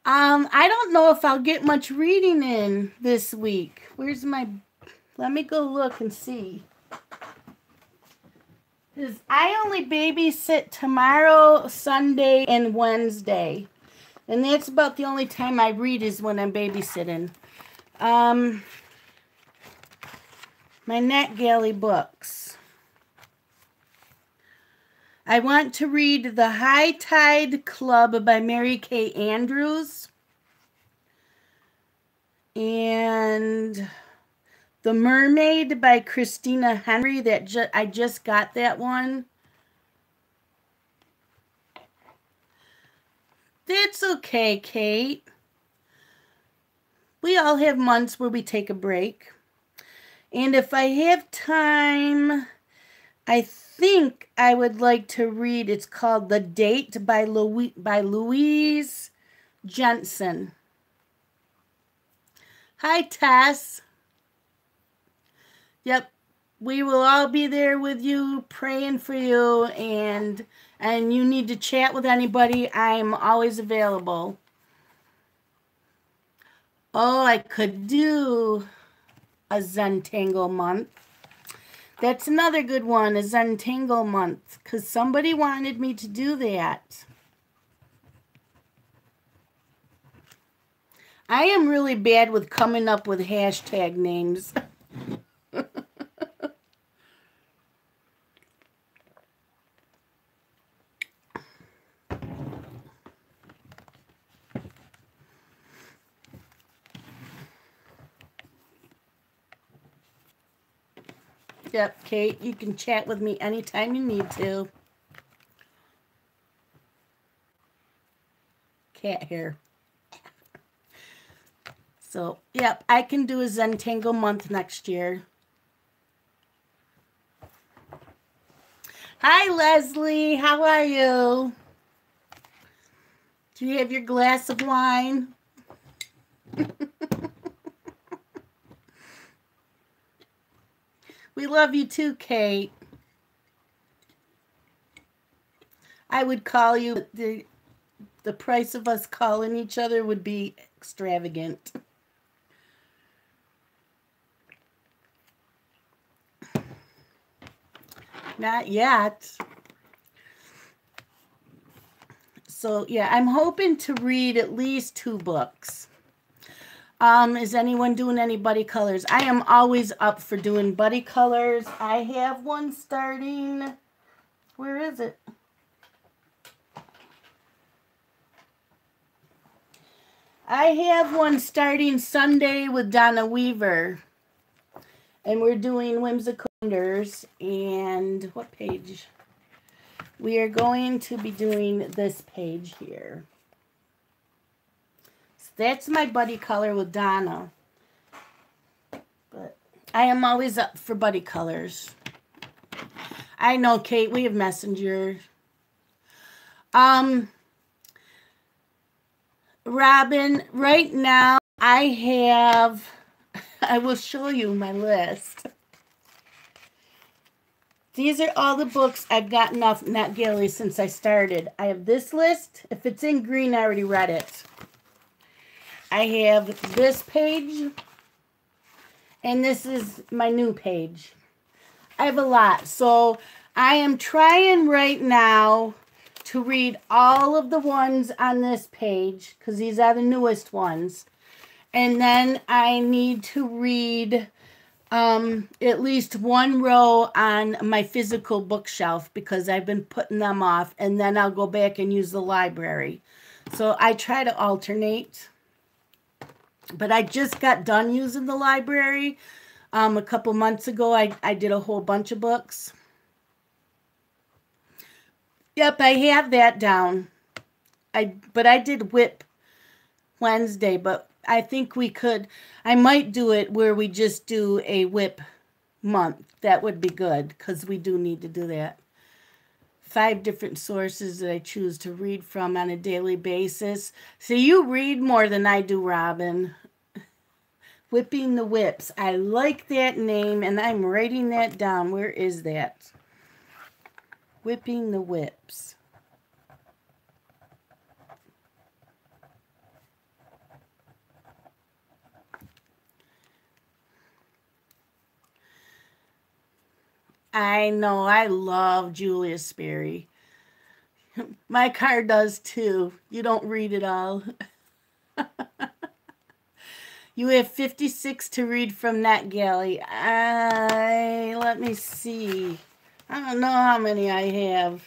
I don't know if I'll get much reading in this week. Where's my... Let me go look and see. Because I only babysit tomorrow, Sunday, and Wednesday. And that's about the only time I read is when I'm babysitting. My NetGalley books. I want to read The High Tide Club by Mary Kay Andrews. And The Mermaid by Christina Henry. I just got that one. That's okay, Kate. We all have months where we take a break. And if I have time, I think I would like to read, it's called The Date by Louise Jensen. Hi, Tess. Yep, we will all be there with you, praying for you, and you need to chat with anybody, I'm always available. Oh, I could do a Zentangle month. That's another good one, a Zentangle month, because somebody wanted me to do that. I am really bad with coming up with hashtag names. Yep, Kate, you can chat with me anytime you need to. Cat hair. So, yep, I can do a Zentangle month next year. Hi, Leslie. How are you? Do you have your glass of wine? We love you too, Kate. I would call you, the price of us calling each other would be extravagant. Not yet. So, yeah, I'm hoping to read at least 2 books. Is anyone doing any buddy colors? I am always up for doing buddy colors. I have one starting. Where is it? I have one starting Sunday with Donna Weaver. And we're doing Whimsical Wonders. And what page? We are going to be doing this page here. So that's my buddy color with Donna. But I am always up for buddy colors. I know, Kate, we have Messenger. Robin, right now I have, I will show you my list. These are all the books I've gotten off NetGalley since I started. I have this list. If it's in green, I already read it. I have this page. And this is my new page. I have a lot. So I am trying right now to read all of the ones on this page, because these are the newest ones. And then I need to read At least one row on my physical bookshelf because I've been putting them off, and then I'll go back and use the library. So I try to alternate. But I just got done using the library. A couple months ago, I did a whole bunch of books. Yep, I have that down. But I did whip Wednesday, but I think I might do it where we just do a whip month. That would be good because we do need to do that. 5 different sources that I choose to read from on a daily basis. So you read more than I do, Robin. Whipping the Whips. I like that name, and I'm writing that down. Where is that? Whipping the Whips. I know, I love Julius Sperry. My car does too. You don't read it all. You have 56 to read from that galley. Let me see. I don't know how many I have.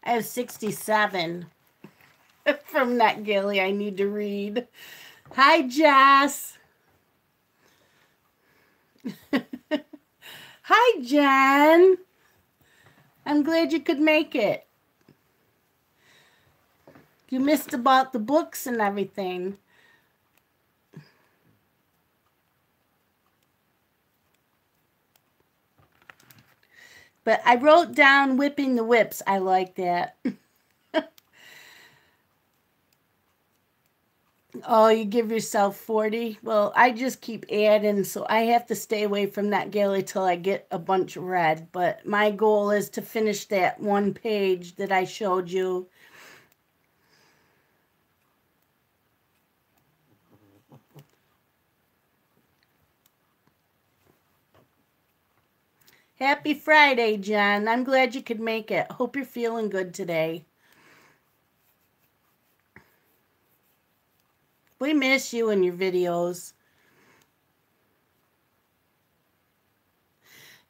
I have 67 from that galley I need to read. Hi, Jess. Hi, Jen. I'm glad you could make it. You missed about the books and everything. But I wrote down Whipping the Whips. I like that. Oh, you give yourself 40? Well, I just keep adding, so I have to stay away from that galley till I get a bunch read. But my goal is to finish that one page that I showed you. Happy Friday, Jen. I'm glad you could make it. Hope you're feeling good today. We miss you and your videos.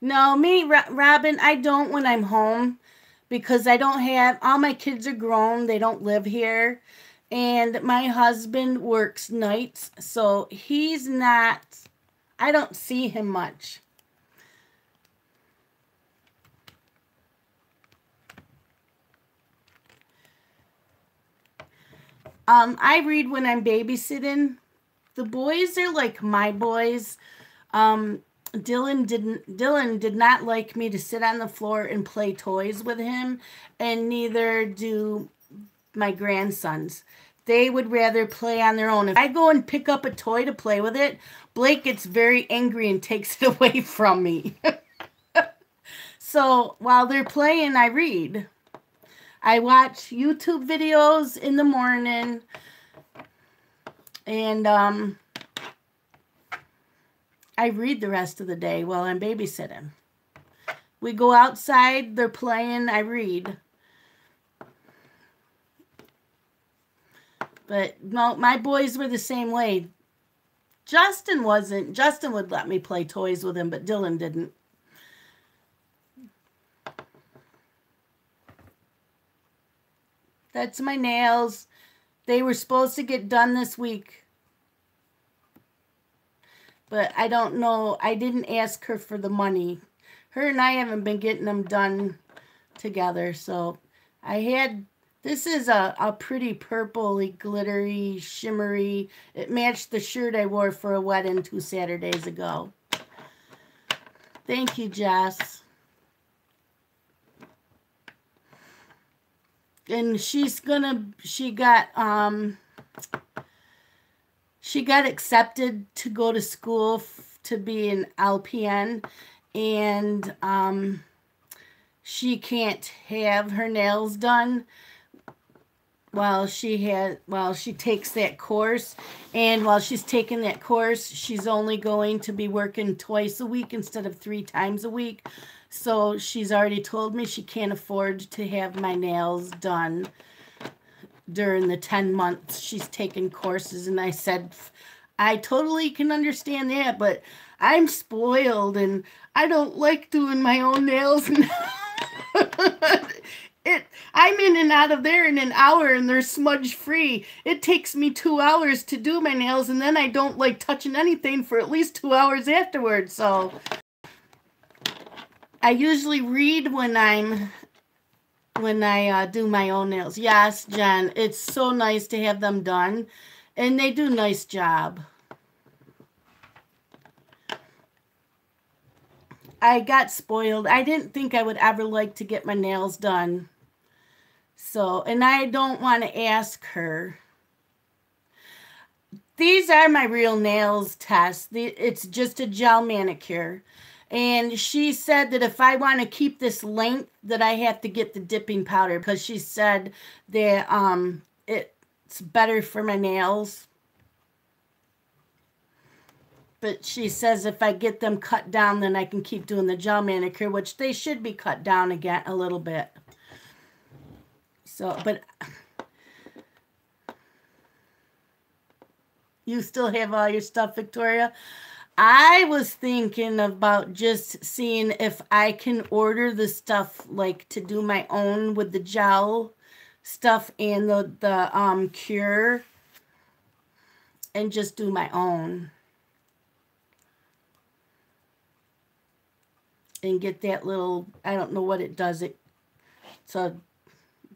No, me, Robin, I don't when I'm home because I don't have, all my kids are grown. They don't live here. And my husband works nights, so he's not, I don't see him much. I read when I'm babysitting. The boys are like my boys. Dylan did not like me to sit on the floor and play toys with him, and neither do my grandsons. They would rather play on their own. If I go and pick up a toy to play with it, Blake gets very angry and takes it away from me. So while they're playing, I read. I watch YouTube videos in the morning, and I read the rest of the day while I'm babysitting. We go outside, they're playing, I read. But no, my boys were the same way. Justin wasn't. Justin would let me play toys with him, but Dylan didn't. That's my nails. They were supposed to get done this week. But I don't know. I didn't ask her for the money. Her and I haven't been getting them done together. So I had, this is a pretty purpley, glittery, shimmery. It matched the shirt I wore for a wedding 2 Saturdays ago. Thank you, Jess. And she got accepted to go to school to be an LPN, and she can't have her nails done while she takes that course. And while she's taking that course, she's only going to be working twice a week instead of 3 times a week. So she's already told me she can't afford to have my nails done during the 10 months she's taken courses. And I said, I totally can understand that, but I'm spoiled and I don't like doing my own nails. I'm in and out of there in an hour, and they're smudge free. It takes me 2 hours to do my nails, and then I don't like touching anything for at least 2 hours afterwards. So I usually read when I do my own nails. Yes, Jen, it's so nice to have them done, and they do a nice job. I got spoiled. I didn't think I would ever like to get my nails done. So, and I don't want to ask her. These are my real nails, Tess. It's just a gel manicure. And she said that if I want to keep this length, that I have to get the dipping powder, because she said that it's better for my nails. But she says if I get them cut down, then I can keep doing the gel manicure, which they should be cut down again a little bit. So, but you still have all your stuff, Victoria? I was thinking about just seeing if I can order the stuff, like to do my own with the gel stuff and the cure, and just do my own. And get that little, I don't know what it does. It's a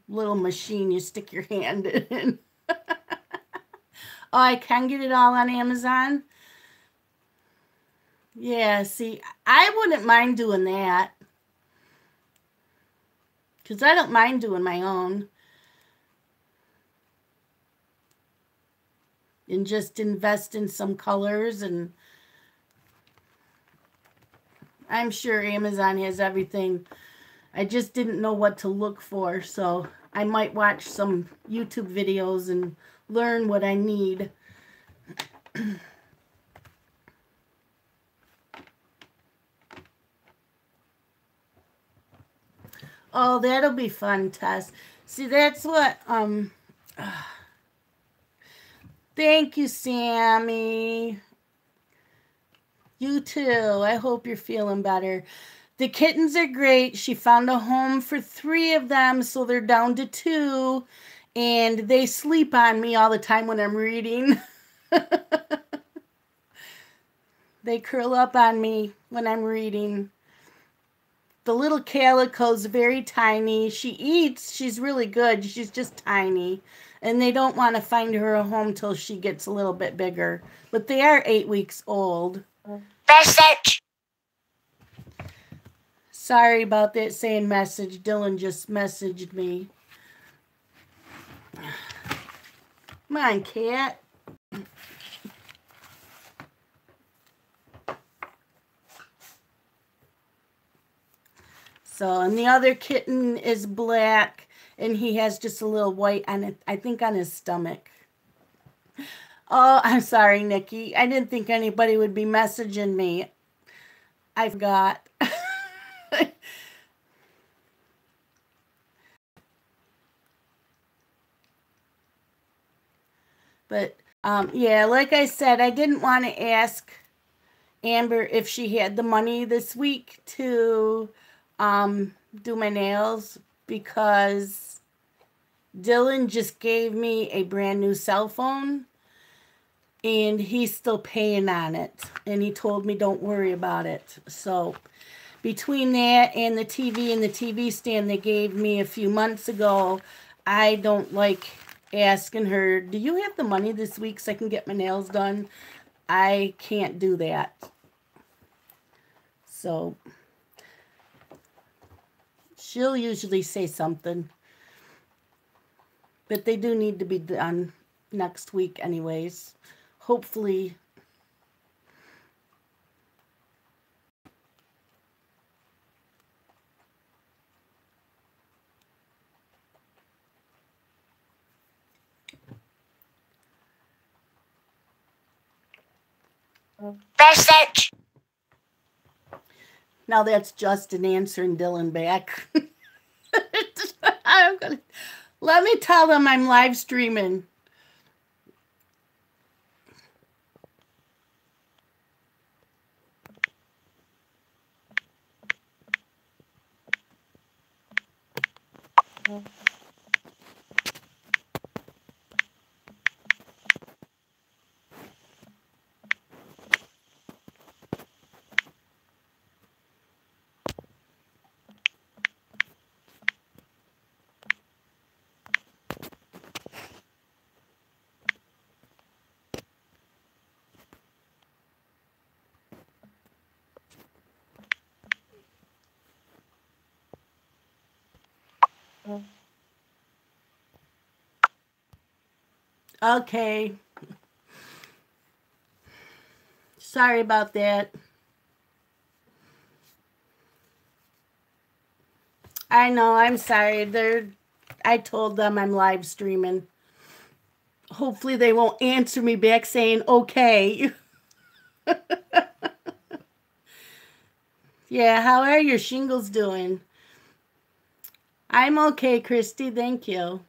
little machine you stick your hand in. Oh, I can get it all on Amazon. Yeah, see, I wouldn't mind doing that, because I don't mind doing my own. And just invest in some colors, and I'm sure Amazon has everything. I just didn't know what to look for, so I might watch some YouTube videos and learn what I need. Oh, that'll be fun, Tess. See, that's what, thank you, Sammy. You too. I hope you're feeling better. The kittens are great. She found a home for 3 of them, so they're down to 2. And they sleep on me all the time when I'm reading. They curl up on me when I'm reading. The little calico's very tiny. She eats. She's really good. She's just tiny. And they don't want to find her a home till she gets a little bit bigger. But they are 8 weeks old. Message. Sorry about that saying message. Dylan just messaged me. Come on, cat. So, and the other kitten is black, and he has just a little white on it, I think on his stomach. Oh, I'm sorry, Nikki. I didn't think anybody would be messaging me. I forgot. But, yeah, like I said, I didn't want to ask Amber if she had the money this week to do my nails, because Dylan just gave me a brand new cell phone. And he's still paying on it. And he told me don't worry about it. So between that and the TV stand they gave me a few months ago, I don't like asking her, do you have the money this week so I can get my nails done? I can't do that. So she'll usually say something. But they do need to be done next week anyways. Hopefully. Message. Now that's Justin answering Dylan back. Let me tell them I'm live streaming. Okay. Sorry about that. I know, I'm sorry. I told them I'm live streaming. Hopefully they won't answer me back saying okay. Yeah, how are your shingles doing? I'm okay, Christy. Thank you.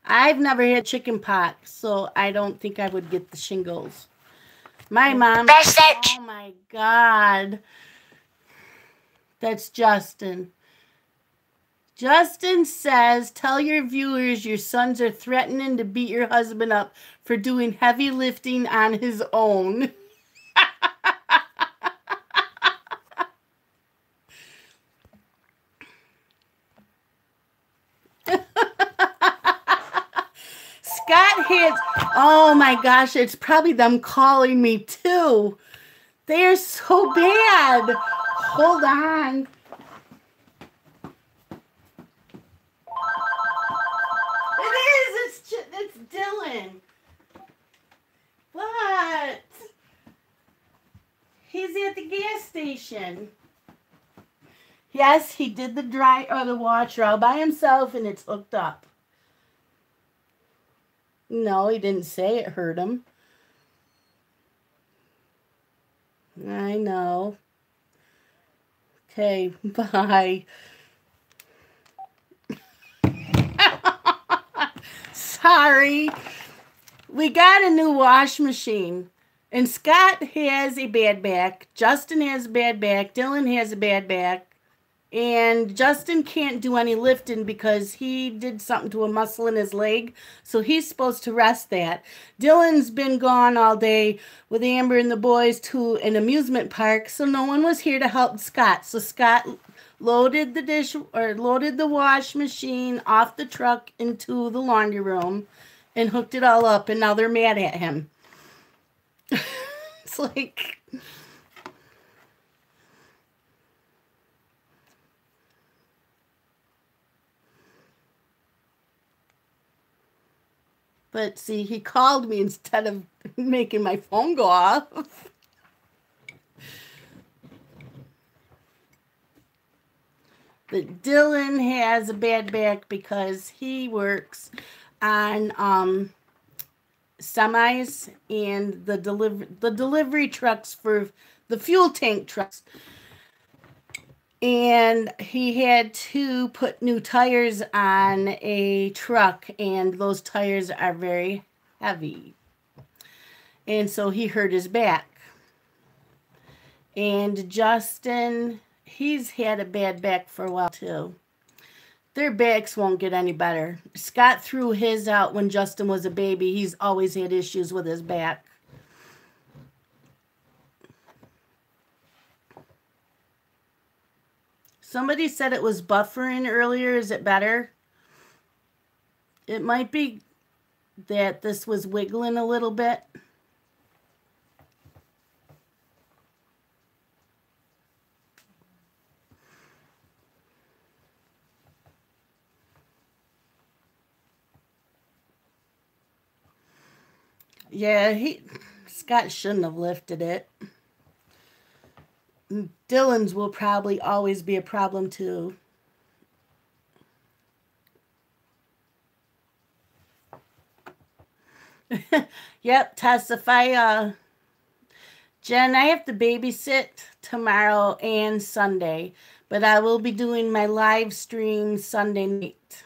I've never had chicken pox, so I don't think I would get the shingles. My mom. Oh my God. That's Justin. Justin says, tell your viewers your sons are threatening to beat your husband up for doing heavy lifting on his own. Scott hits. Oh my gosh, it's probably them calling me too. They're so bad. Hold on. It is. It's Dylan. What? He's at the gas station. Yes, he did the washer all by himself, and it's hooked up. No, he didn't say it hurt him. I know. Okay, bye. Sorry. We got a new wash machine. And Scott has a bad back. Justin has a bad back. Dylan has a bad back. And Justin can't do any lifting because he did something to a muscle in his leg. So he's supposed to rest that. Dylan's been gone all day with Amber and the boys to an amusement park. So no one was here to help Scott. So Scott loaded the wash machine off the truck into the laundry room and hooked it all up. And now they're mad at him. It's like... But see, he called me instead of making my phone go off. But Dylan has a bad back because he works on semis and the delivery trucks for the fuel tank trucks. And he had to put new tires on a truck, and those tires are very heavy. And so he hurt his back. And Justin, he's had a bad back for a while too. Their backs won't get any better. Scott threw his out when Justin was a baby. He's always had issues with his back. Somebody said it was buffering earlier. Is it better? It might be that this was wiggling a little bit. Yeah, Scott shouldn't have lifted it. Dylan's will probably always be a problem too. Yep, Tess, if Jen, I have to babysit tomorrow and Sunday, but I will be doing my live stream Sunday night.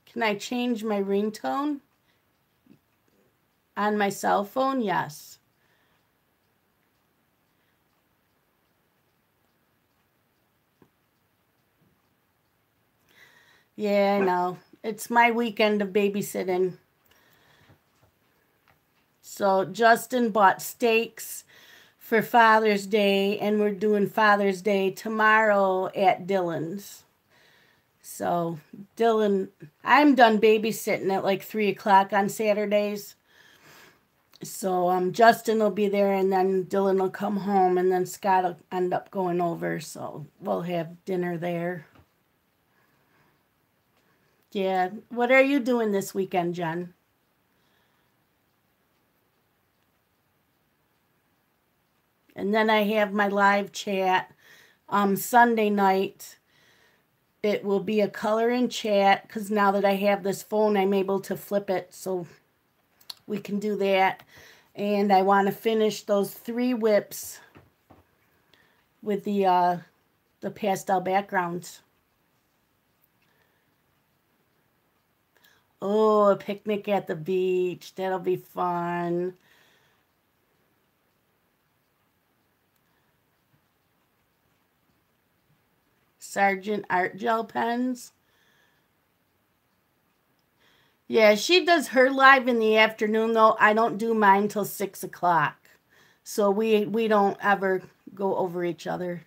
Can I change my ringtone on my cell phone? Yes. Yeah, I know. It's my weekend of babysitting. So Justin bought steaks for Father's Day, and we're doing Father's Day tomorrow at Dylan's. So Dylan, I'm done babysitting at like 3 o'clock on Saturdays. So Justin will be there, and then Dylan will come home, and then Scott will end up going over. So we'll have dinner there. Yeah. What are you doing this weekend, Jen? And then I have my live chat Sunday night. It will be a color and chat because now that I have this phone, I'm able to flip it, so we can do that. And I want to finish those 3 whips with the pastel backgrounds. Oh, a picnic at the beach. That'll be fun. Sergeant Art Gel pens. Yeah, she does her live in the afternoon though. I don't do mine till 6 o'clock. So we don't ever go over each other.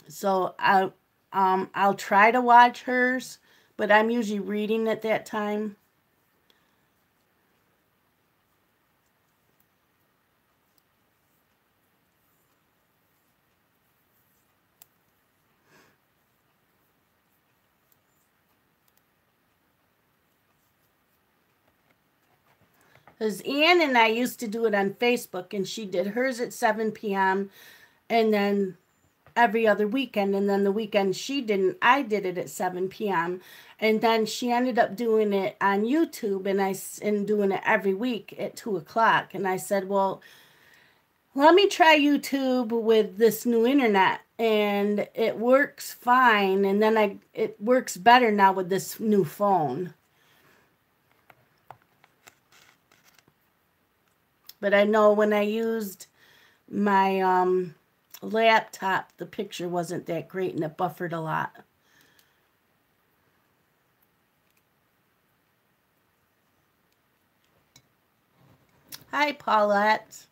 So I'll try to watch hers, but I'm usually reading at that time. Because Ann and I used to do it on Facebook, and she did hers at 7 p.m. and then every other weekend. And then the weekend she didn't, I did it at 7 p.m. And then she ended up doing it on YouTube, and doing it every week at 2 o'clock. And I said, well, let me try YouTube with this new internet. And it works fine. And then it works better now with this new phone. But I know when I used my laptop, the picture wasn't that great and it buffered a lot. Hi, Paulette.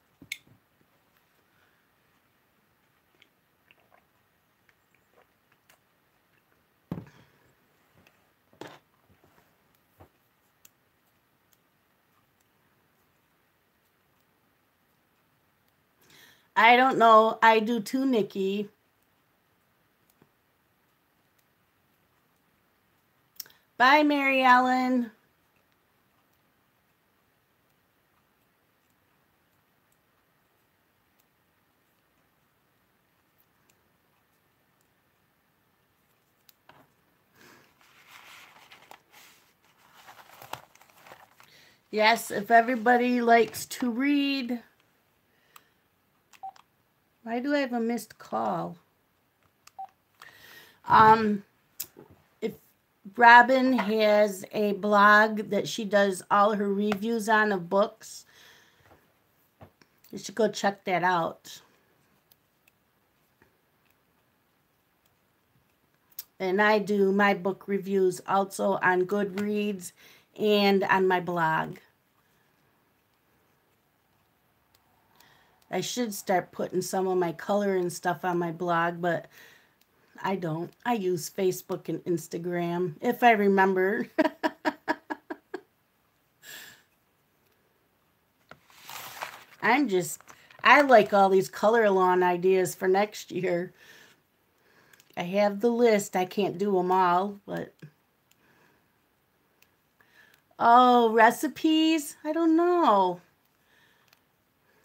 I don't know. I do too, Nikki. Bye, Mary Ellen. Yes, if everybody likes to read. Why do I have a missed call? If Robin has a blog that she does all her reviews on of books, you should go check that out. And I do my book reviews also on Goodreads and on my blog. I should start putting some of my color and stuff on my blog, but I don't. I use Facebook and Instagram, if I remember. I like all these color lawn ideas for next year. I have the list. I can't do them all, but... Oh, recipes? I don't know.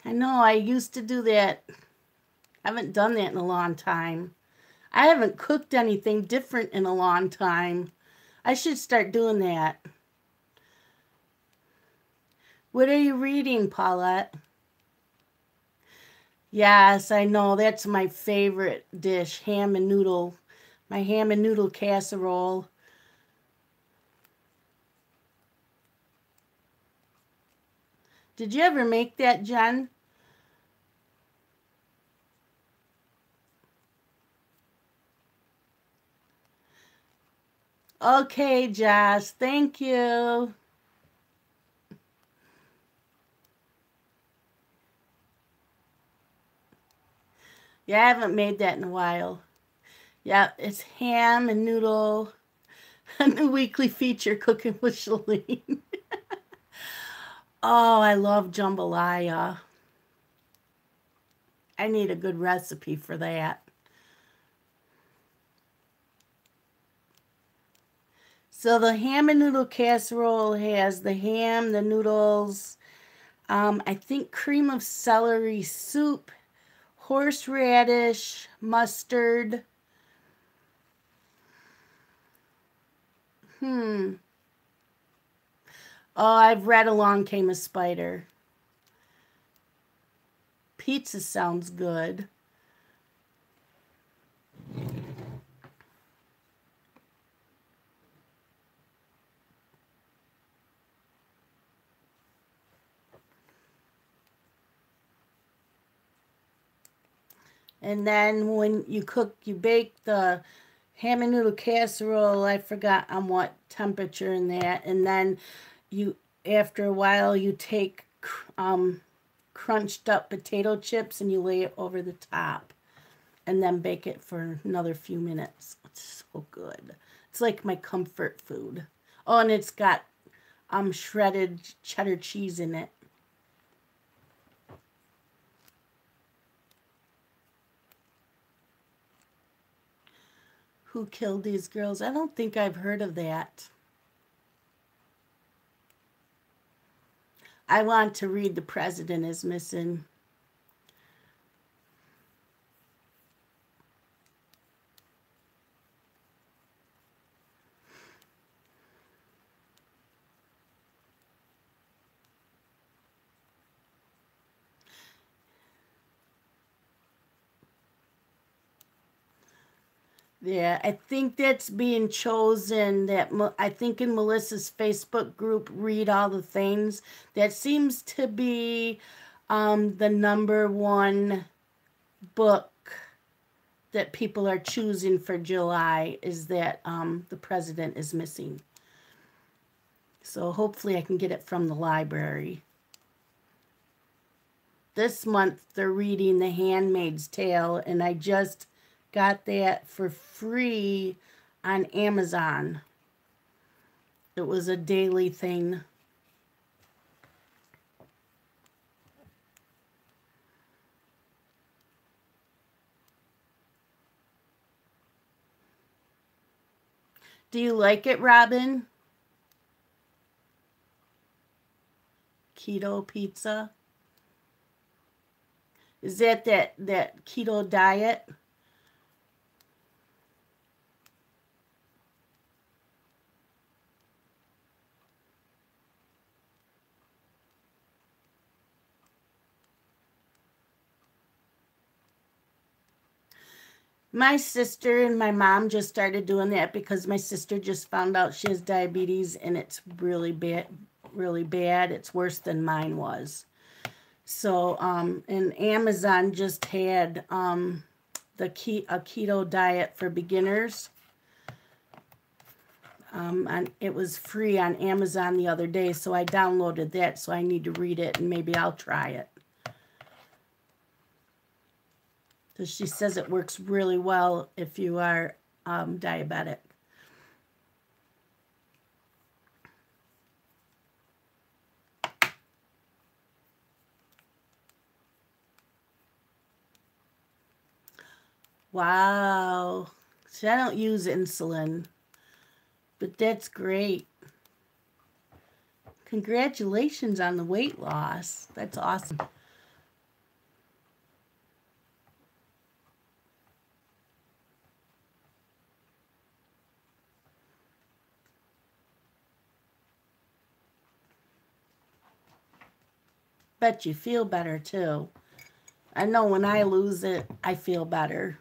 I know I used to do that. I haven't done that in a long time. I haven't cooked anything different in a long time. I should start doing that. What are you reading, Paulette? Yes, I know. That's my favorite dish, ham and noodle. My ham and noodle casserole. Did you ever make that, Jen? Okay, Josh. Thank you. Yeah, I haven't made that in a while. Yeah, it's ham and noodle. A new weekly feature, Cooking with Shalene. Oh, I love jambalaya. I need a good recipe for that. So the ham and noodle casserole has the ham, the noodles, I think cream of celery soup, horseradish, mustard. Hmm. Oh, I've read Along Came a Spider. Pizza sounds good. And then when you cook, you bake the ham and noodle casserole. I forgot on what temperature in that. And then you, after a while, you take crunched up potato chips and you lay it over the top and then bake it for another few minutes. It's so good. It's like my comfort food. Oh, and it's got shredded cheddar cheese in it. Who killed these girls? I don't think I've heard of that. I want to read The President is Missing. Yeah, I think that's being chosen. That I think in Melissa's Facebook group, Read All the Things, that seems to be the number one book that people are choosing for July is that The President is Missing. So hopefully I can get it from the library. This month they're reading The Handmaid's Tale, and I just got that for free on Amazon. It was a daily thing. Do you like it, Robin? Keto pizza? Is that keto diet? My sister and my mom just started doing that because my sister just found out she has diabetes and it's really bad, really bad. It's worse than mine was. So, and Amazon just had a keto diet for beginners. And it was free on Amazon the other day, so I downloaded that. So I need to read it and maybe I'll try it. Because she says it works really well if you are diabetic. Wow. See, I don't use insulin, but that's great. Congratulations on the weight loss. That's awesome. Bet you feel better too. I know when I lose it, I feel better.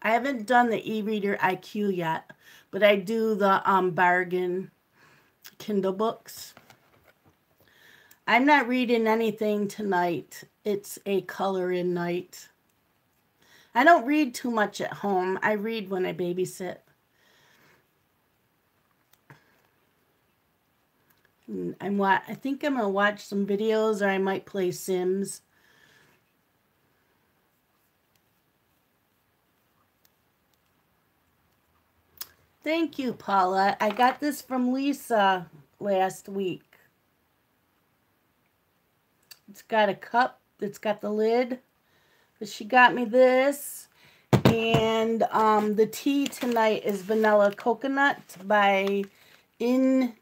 I haven't done the e-reader IQ yet, but I do the bargain Kindle books. I'm not reading anything tonight. It's a color-in night. I don't read too much at home. I read when I babysit. I think I'm going to watch some videos, or I might play Sims. Thank you, Paula. I got this from Lisa last week. It's got a cup. It's got the lid. But she got me this. And the tea tonight is Vanilla Coconut by intea.net.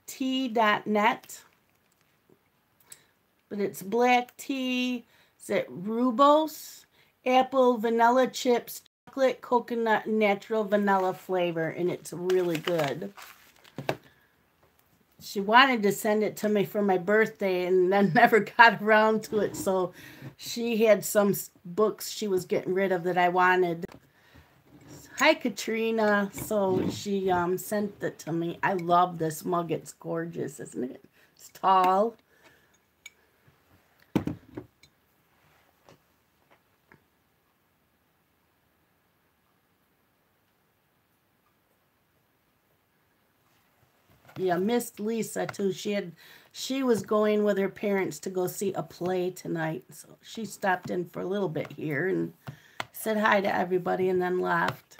But it's black tea. It's at rooibos, apple, vanilla chips, chocolate, coconut, and natural vanilla flavor. And it's really good. She wanted to send it to me for my birthday and then never got around to it. So she had some books she was getting rid of that I wanted. Hi, Katrina. So she sent it to me. I love this mug. It's gorgeous, isn't it? It's tall. Yeah, missed Lisa too. She was going with her parents to go see a play tonight. So she stopped in for a little bit here and said hi to everybody and then left.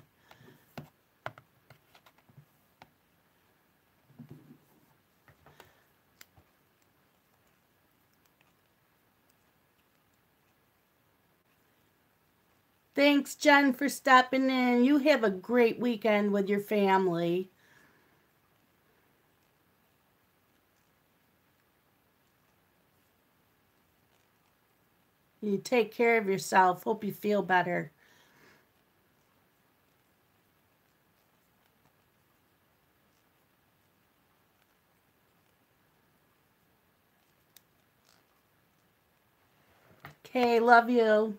Thanks, Jen, for stopping in. You have a great weekend with your family. You take care of yourself. Hope you feel better. Okay, love you.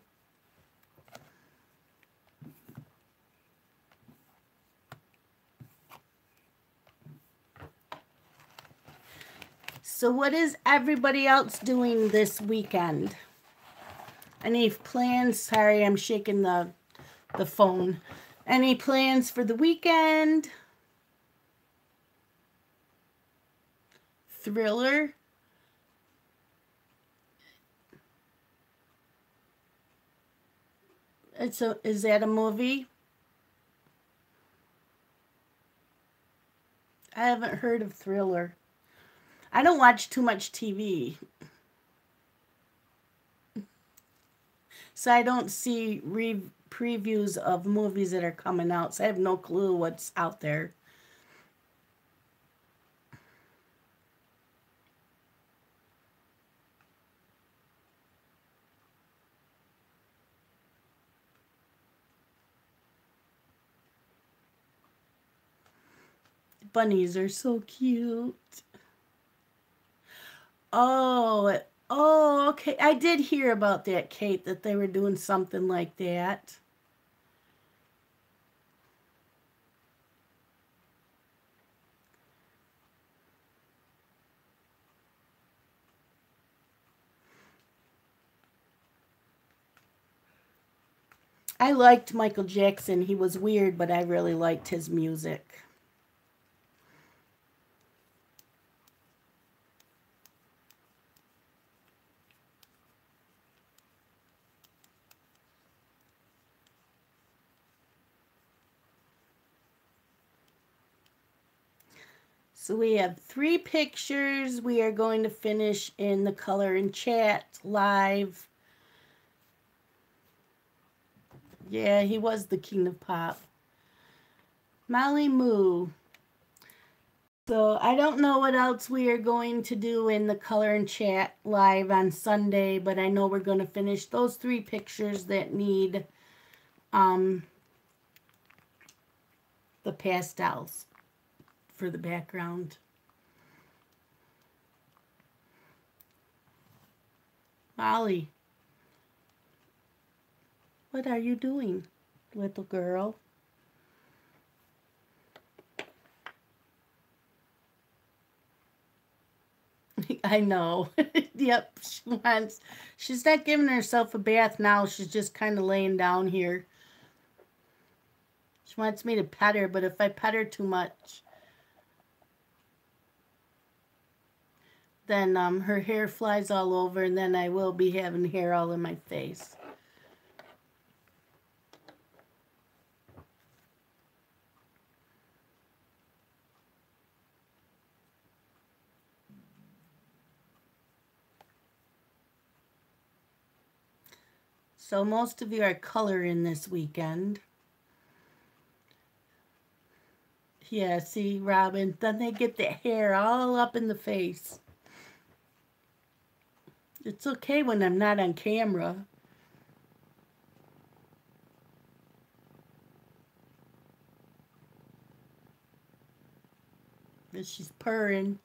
So what is everybody else doing this weekend? Any plans? Sorry, I'm shaking the phone. Any plans for the weekend? Thriller? Is that a movie? I haven't heard of Thriller. I don't watch too much TV. So I don't see previews of movies that are coming out. So I have no clue what's out there. Bunnies are so cute. Oh, okay. I did hear about that, Kate, that they were doing something like that. I liked Michael Jackson. He was weird, but I really liked his music. So we have 3 pictures. We are going to finish in the color and chat live. Yeah, he was the king of pop. Molly Moo. So I don't know what else we are going to do in the color and chat live on Sunday, but I know we're going to finish those 3 pictures that need the pastels for the background. Molly, what are you doing, little girl? I know. Yep, she's not giving herself a bath now. She's just kind of laying down here. She wants me to pet her, but if I pet her too much, then her hair flies all over, and then I will be having hair all in my face. So most of you are coloring this weekend. Yeah, see, Robin, then they get the hair all up in the face. It's okay when I'm not on camera. But she's purring.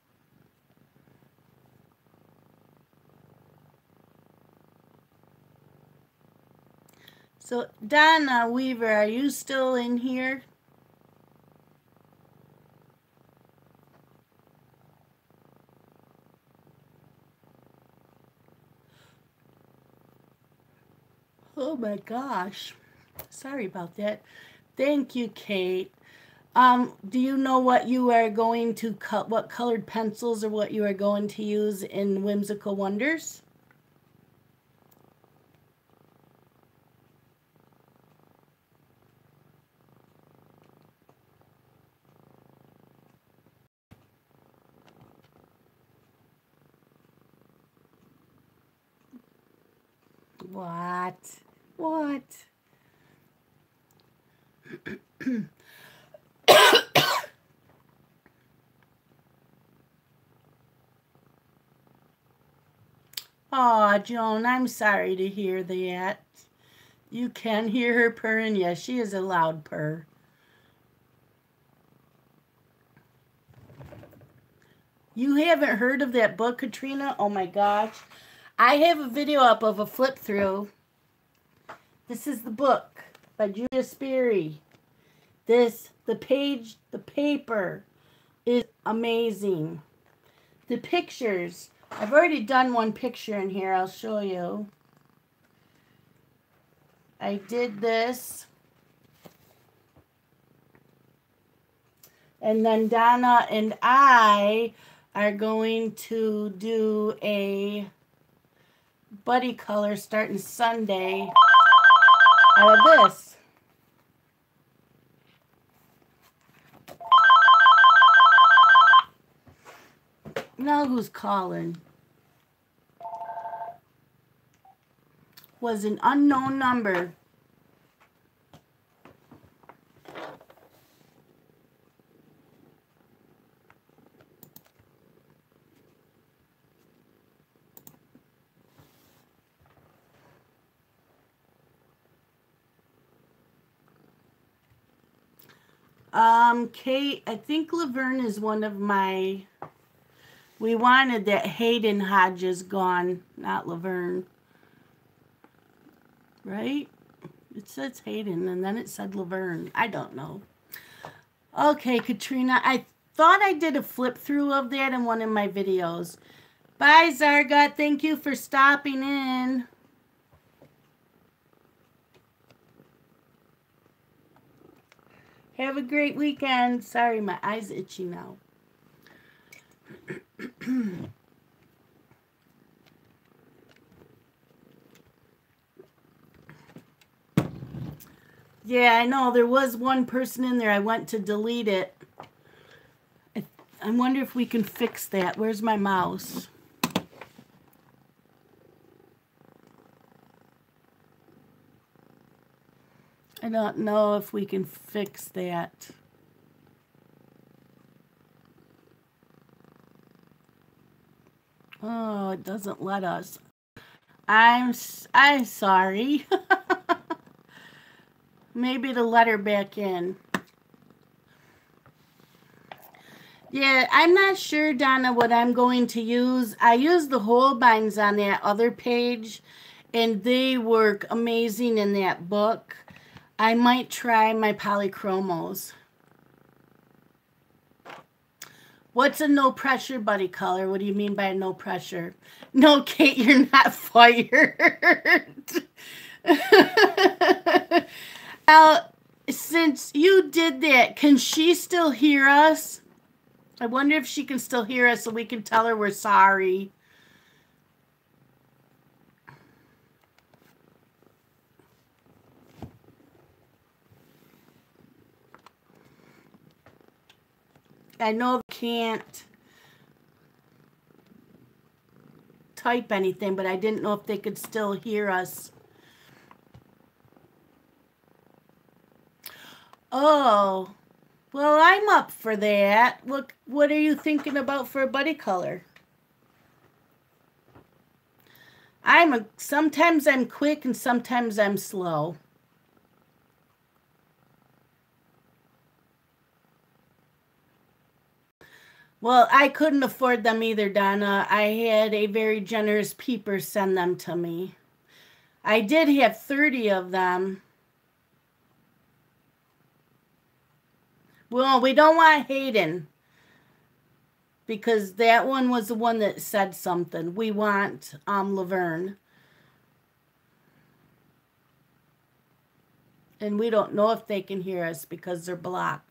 So, Donna Weaver, are you still in here? Oh my gosh. Sorry about that. Thank you, Kate. Do you know what you are going to cut, what colored pencils or what you are going to use in Whimsical Wonders? What? What? Aw, Joan, I'm sorry to hear that. You can hear her purring. Yes, she is a loud purr. You haven't heard of that book, Katrina? Oh my gosh. I have a video up of a flip through. This is the book by Julia Sperry. The paper is amazing. The pictures, I've already done one picture in here. I'll show you. I did this. And then Donna and I are going to do a buddy color starting Sunday out of this. Now who's calling? Was an unknown number. Kate, I think Laverne is one of my... We wanted that Hayden Hodges gone, not Laverne. Right? It says Hayden, and then it said Laverne. I don't know. Okay, Katrina, I thought I did a flip through of that in one of my videos. Bye, Zargot. Thank you for stopping in. Have a great weekend. Sorry, my eye's itchy now. Yeah, I know. There was one person in there. I went to delete it. I wonder if we can fix that. Where's my mouse? I don't know if we can fix that. Oh, it doesn't let us. I'm sorry. Maybe to let her back in. Yeah, I'm not sure, Donna, what I'm going to use. I use the Holbeins on that other page, and they work amazing in that book. I might try my polychromos. What's a no pressure buddy color? What do you mean by no pressure? No, Kate, you're not fired. Now, since you did that, can she still hear us? I wonder if she can still hear us so we can tell her we're sorry. I know they can't type anything, but I didn't know if they could still hear us. Oh, well, I'm up for that. What are you thinking about for a buddy color? Sometimes I'm quick and sometimes I'm slow. Well, I couldn't afford them either, Donna. I had a very generous peeper send them to me. I did have 30 of them. Well, we don't want Hayden because that one was the one that said something. We want Laverne. And we don't know if they can hear us because they're blocked.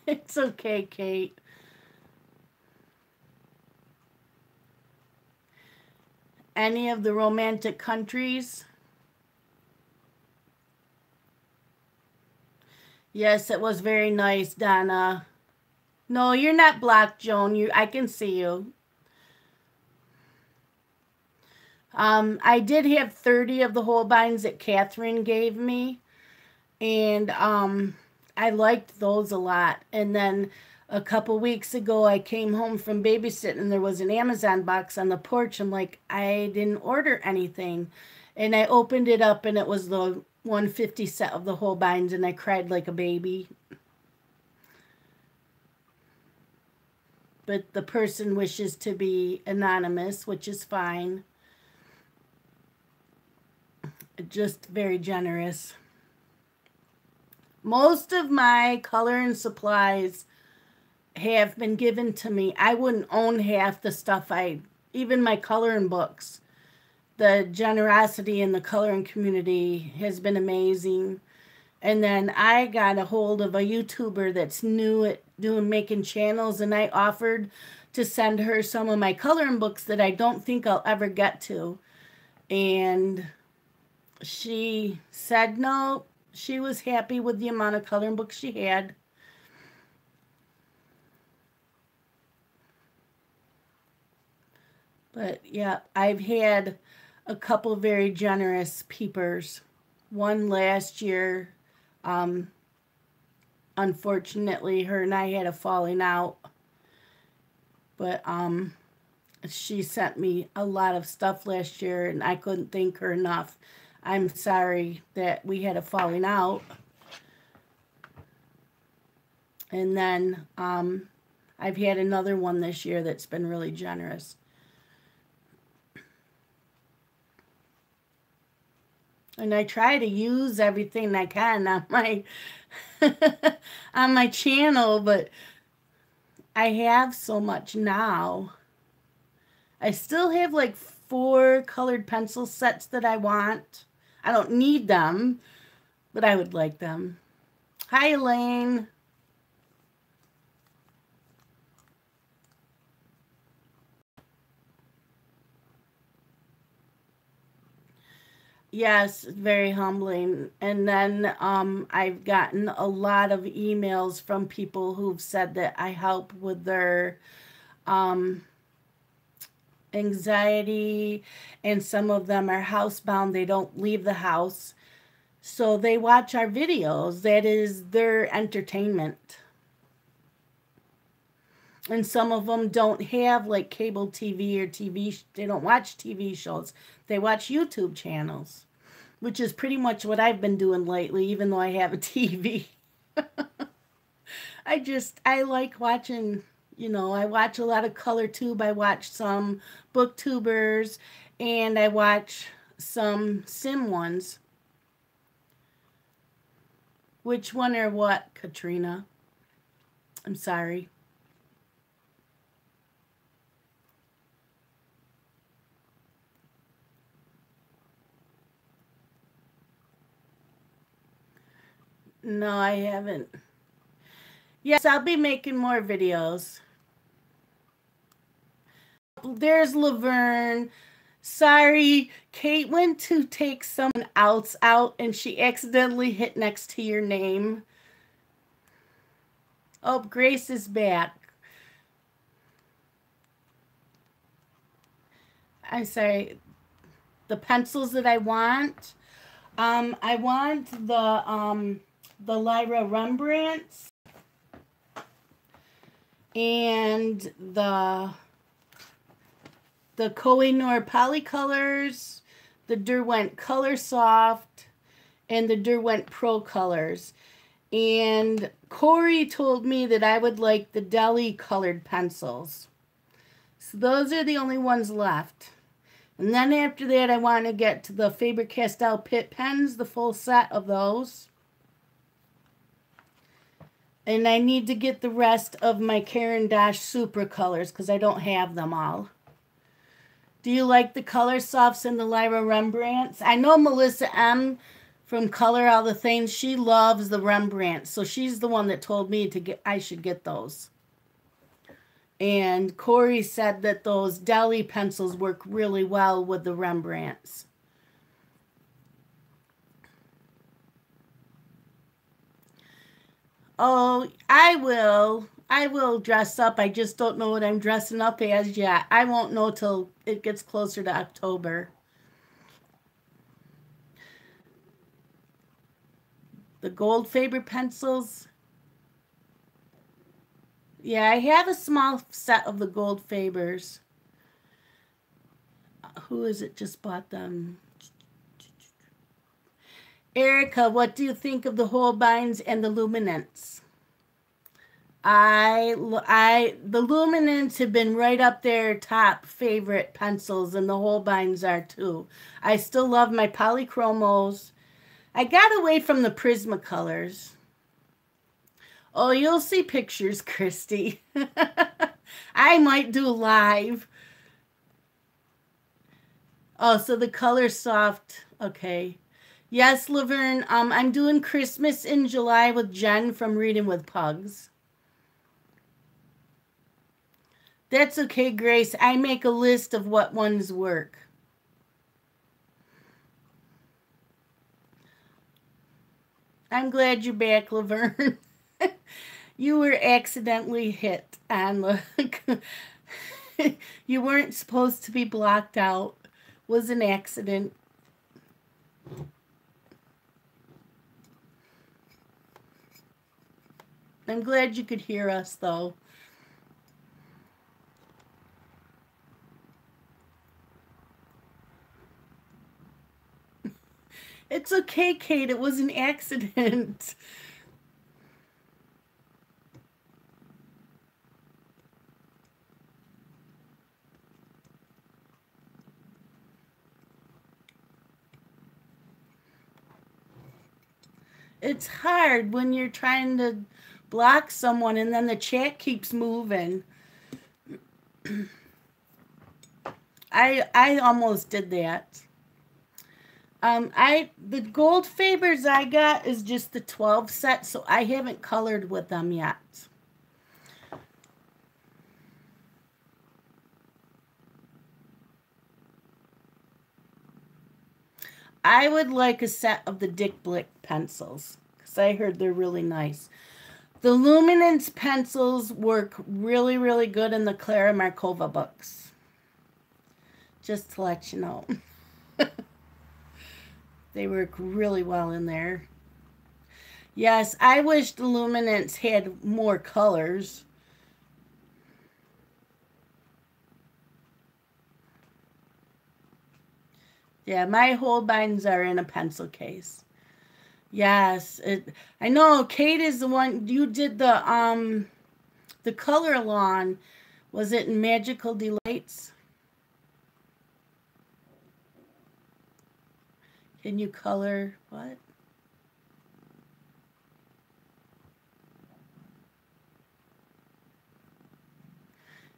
It's okay, Kate. Any of the romantic countries? Yes, it was very nice, Donna. No, you're not blocked, Joan. I can see you. I did have 30 of the Holbeins that Catherine gave me, and I liked those a lot. And then a couple weeks ago, I came home from babysitting, and there was an Amazon box on the porch. I'm like, I didn't order anything, and I opened it up, and it was the 150 set of the Holbeins, and I cried like a baby. But the person wishes to be anonymous, which is fine. Just very generous. Most of my coloring supplies have been given to me. I wouldn't own half the stuff even my coloring books. The generosity in the coloring community has been amazing. And then I got a hold of a YouTuber that's new at making channels, and I offered to send her some of my coloring books that I don't think I'll ever get to. And she said no. She was happy with the amount of coloring books she had. But yeah, I've had a couple very generous peepers. One last year, um, unfortunately, her and I had a falling out. But she sent me a lot of stuff last year, and I couldn't thank her enough. I'm sorry that we had a falling out. And then I've had another one this year that's been really generous. And I try to use everything I can on my on my channel, but I have so much now. I still have like 4 colored pencil sets that I want. I don't need them, but I would like them. Hi, Elaine. Yes, very humbling. And then I've gotten a lot of emails from people who've said that I help with their um, anxiety, and some of them are housebound. They don't leave the house. So they watch our videos. That is their entertainment. And some of them don't have like cable TV or TV. They don't watch TV shows. They watch YouTube channels, which is pretty much what I've been doing lately, even though I have a TV. I like watching, I watch a lot of color tube. I watch some booktubers and I watch some sim ones. Which one or what, Katrina? I'm sorry. No, I haven't. Yes, I'll be making more videos. There's Laverne. Sorry, Kate went to take someone else out and she accidentally hit next to your name. Oh, Grace is back. I'm sorry. The pencils that I want. I want the Lyra Rembrandts and the Koh-i-Noor Polycolors, the Derwent Color Soft, and the Derwent Pro Colors. And Corey told me that I would like the Deli colored pencils. So those are the only ones left. And then after that, I want to get to the Faber-Castell Pitt pens, the full set of those. And I need to get the rest of my Caran d'Ache Supra colors because I don't have them all. Do you like the Color Softs and the Lyra Rembrandts? I know Melissa M. from Color All the Things, she loves the Rembrandts. So she's the one that told me I should get those. And Corey said that those Deli pencils work really well with the Rembrandts. Oh, I will. I will dress up. I just don't know what I'm dressing up as yet. I won't know till it gets closer to October. The gold Faber pencils. Yeah, I have a small set of the gold Fabers. Who is it just bought them? Erica, what do you think of the Holbeins and the Luminants? The Luminants have been right up there top favorite pencils, and the Holbeins are too. I still love my polychromos. I got away from the Prismacolors. Oh, you'll see pictures, Christy. I might do live. Oh, so the Color Soft. Okay. Yes, Laverne. I'm doing Christmas in July with Jen from Reading with Pugs. That's okay, Grace. I make a list of what ones work. I'm glad you're back, Laverne. You were accidentally hit on the... You weren't supposed to be blocked out. Was an accident. I'm glad you could hear us, though. It's okay, Kate. It was an accident. It's hard when you're trying to block someone and then the chat keeps moving. I almost did that. The gold Fabers I got is just the 12 set, so I haven't colored with them yet. I would like a set of the Dick Blick pencils because I heard they're really nice. The Luminance pencils work really, really good in the Clara Markova books. Just to let you know. They work really well in there. Yes, I wish the Luminance had more colors. Yeah, my Holbeins are in a pencil case. Yes, I know. Kate is the one you did the color lawn. Was it in Magical Delights? Can you color what?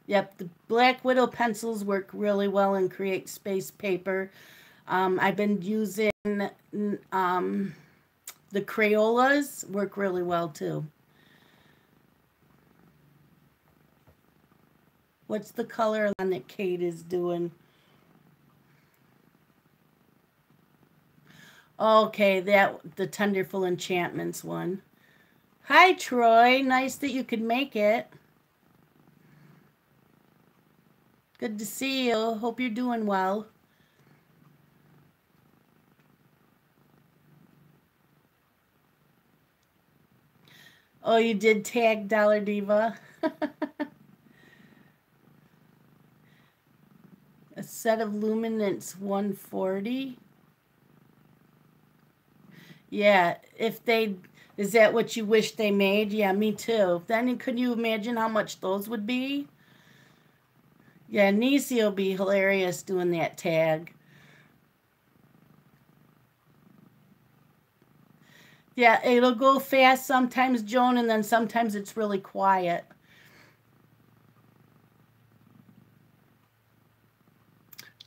Yep, the Black Widow pencils work really well and create space paper. I've been using um, the Crayolas work really well too. What's the color on that Kate is doing? Okay, that the Tenderful Enchantments one. Hi, Troy. Nice that you could make it. Good to see you. Hope you're doing well. Oh, you did tag Dollar Diva. A set of Luminance 140. Yeah, if they is that what you wish they made? Yeah, me too. Then could you imagine how much those would be? Yeah, Nisi will be hilarious doing that tag. Yeah, it'll go fast sometimes, Joan, and then sometimes it's really quiet.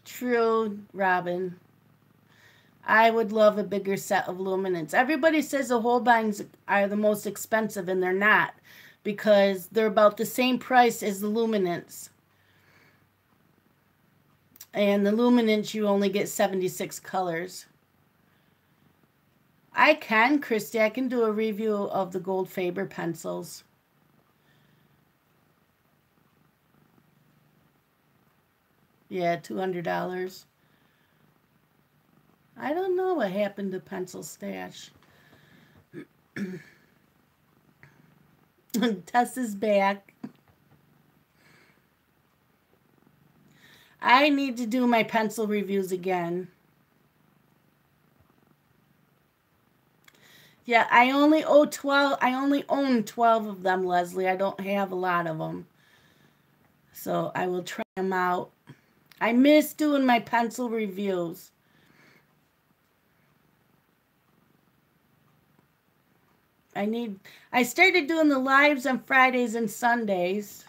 True, Robin. I would love a bigger set of luminance. Everybody says the Holbeins are the most expensive, and they're not because they're about the same price as the luminance. And the luminance, you only get 76 colors. I can, Christy. I can do a review of the Gold Faber pencils. Yeah, $200. I don't know what happened to Pencil Stash. Tess is back. I need to do my pencil reviews again. Yeah, I only owe 12. I only own 12 of them, Leslie. I don't have a lot of them. So I will try them out. I miss doing my pencil reviews. I started doing the lives on Fridays and Sundays.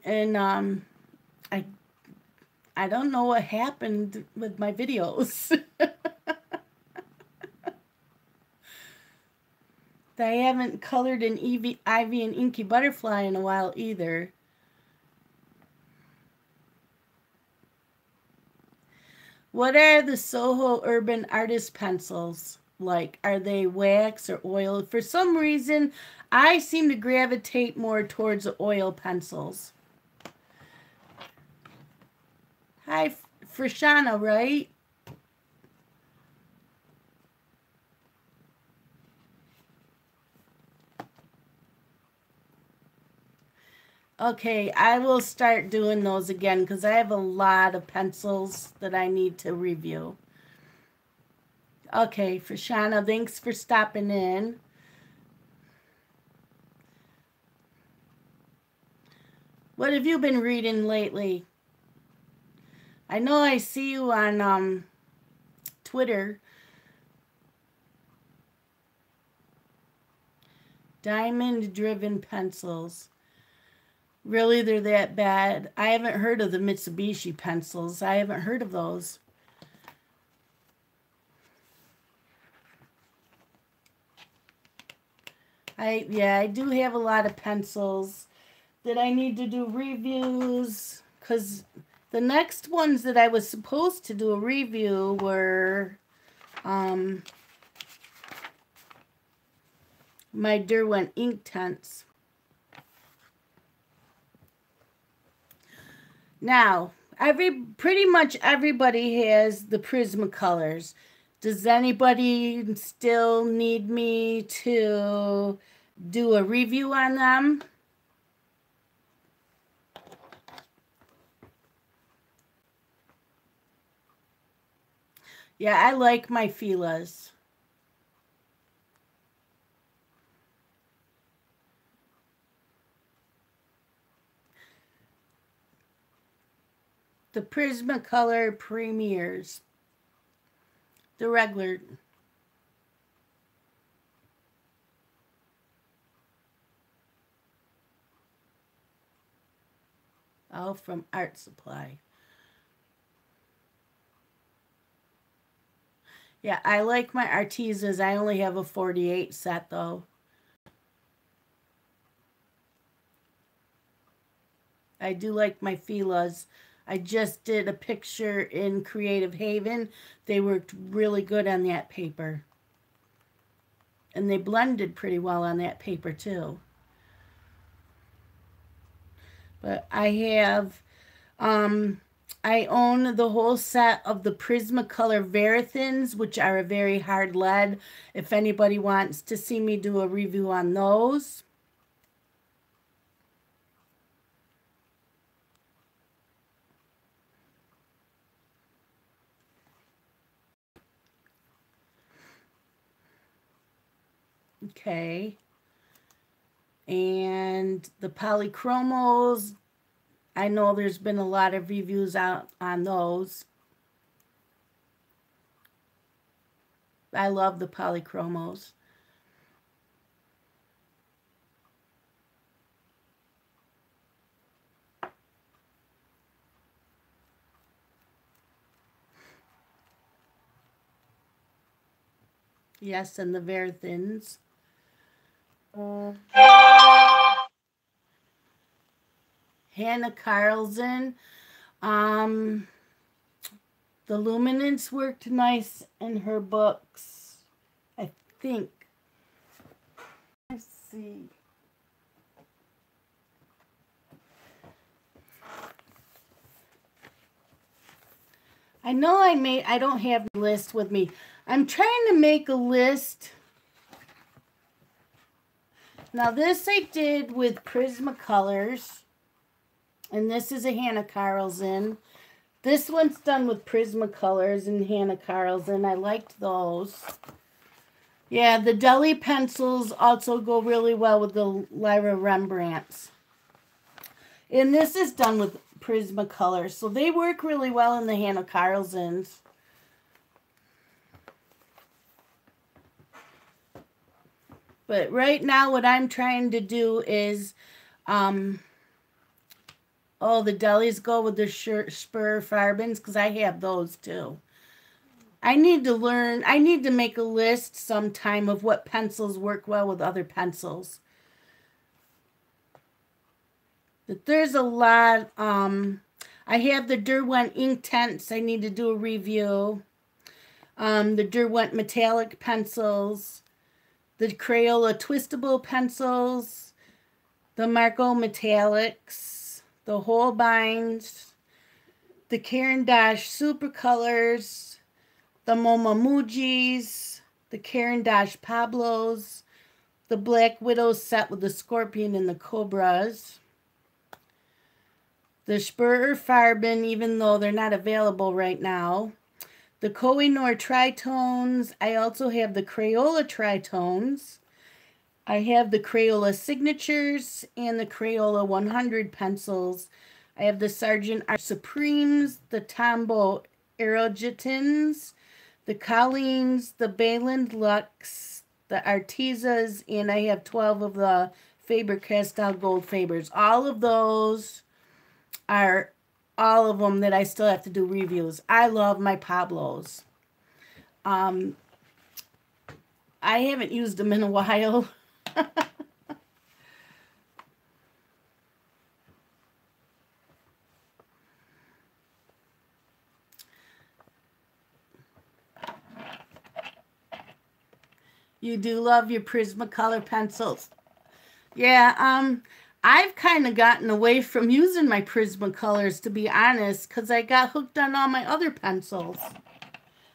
And I I don't know what happened with my videos. I haven't colored an Ivy and Inky Butterfly in a while either. What are the Soho Urban Artist pencils like? Are they wax or oil? For some reason, I seem to gravitate more towards the oil pencils. Hi, Frishana, right? Okay, I will start doing those again because I have a lot of pencils that I need to review. Okay, Frishana, thanks for stopping in. What have you been reading lately? I know I see you on Twitter. Diamond driven pencils. Really, they're that bad? I haven't heard of the Mitsubishi pencils. I haven't heard of those. I do have a lot of pencils that I need to do reviews because the next ones that I was supposed to do a review were my Derwent Inktense. Now, pretty much everybody has the Prismacolors. Does anybody still need me to do a review on them? Yeah, I like my Fila's. The Prismacolor Premiers. The regular. Oh, from Art Supply. Yeah, I like my Artisas. I only have a 48 set though. I do like my Fila's. I just did a picture in Creative Haven. They worked really good on that paper. And they blended pretty well on that paper too. But I own the whole set of the Prismacolor Verithins, which are a very hard lead. If anybody wants to see me do a review on those. Okay. And the polychromos, I know there's been a lot of reviews out on those. I love the polychromos. Yes, and the Verithins. Hannah Carlson. Um, the luminance worked nice in her books, I think. Let's see. I know I don't have the list with me. I'm trying to make a list. Now this I did with Prismacolors. And this is a Hannah Carlson. This one's done with Prismacolors and Hannah Carlson. I liked those. Yeah, the Deli pencils also go really well with the Lyra Rembrandts. And this is done with Prismacolor, so they work really well in the Hannah Carlsons. But right now what I'm trying to do is, oh, the Delis go with the Spur Farbens, because I have those too. I need to make a list sometime of what pencils work well with other pencils. But there's a lot. I have the Derwent Inktense. I need to do a review. The Derwent Metallic pencils. The Crayola Twistable pencils. The Marco Metallics. The Holbeins. The Caran d'Ache Supercolors. The Momomujis. The Caran d'Ache Pablos. The Black Widow set with the Scorpion and the Cobras. The Spur Farben, even though they're not available right now. The Kohinoor Tritones. I also have the Crayola Tritones. I have the Crayola Signatures and the Crayola 100 pencils. I have the Sargent Art Supremes, the Tombow Aerogitins, the Colleens, the Bayland Luxe, the Artisas, and I have 12 of the Faber-Castell Gold Fabers. All of those are all of them that I still have to do reviews. I love my Pablos. I haven't used them in a while. You do love your Prismacolor pencils. Yeah, I've kind of gotten away from using my Prismacolors, to be honest, because I got hooked on all my other pencils.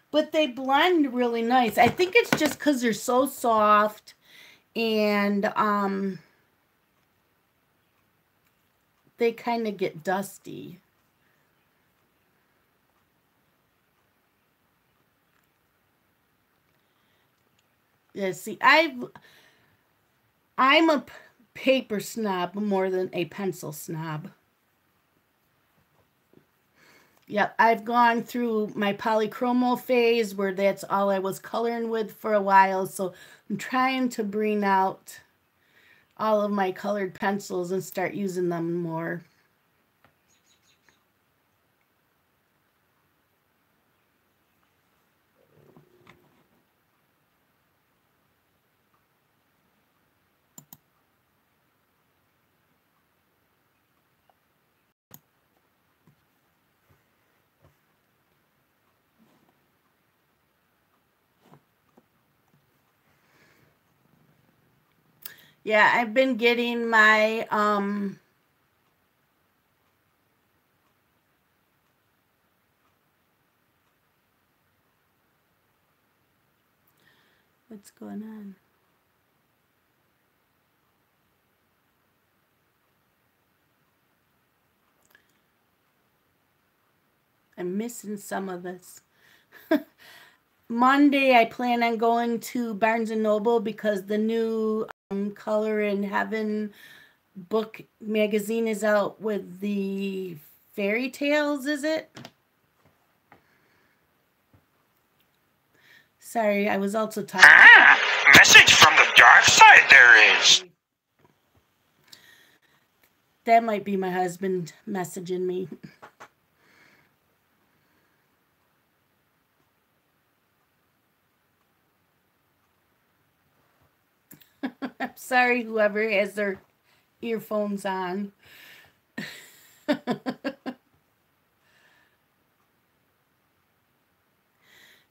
But they blend really nice. I think it's just because they're so soft and they kind of get dusty. Yeah, see, I'm a paper snob more than a pencil snob. Yep, I've gone through my polychromo phase where that's all I was coloring with for a while, so I'm trying to bring out all of my colored pencils and start using them more. Yeah, I've been getting my what's going on? I'm missing some of this. Monday, I plan on going to Barnes and Noble because the new Color in Heaven book magazine is out with the fairy tales, is it? Sorry, I was also talking. Ah, message from the dark side there is. That might be my husband messaging me. I'm sorry, whoever has their earphones on.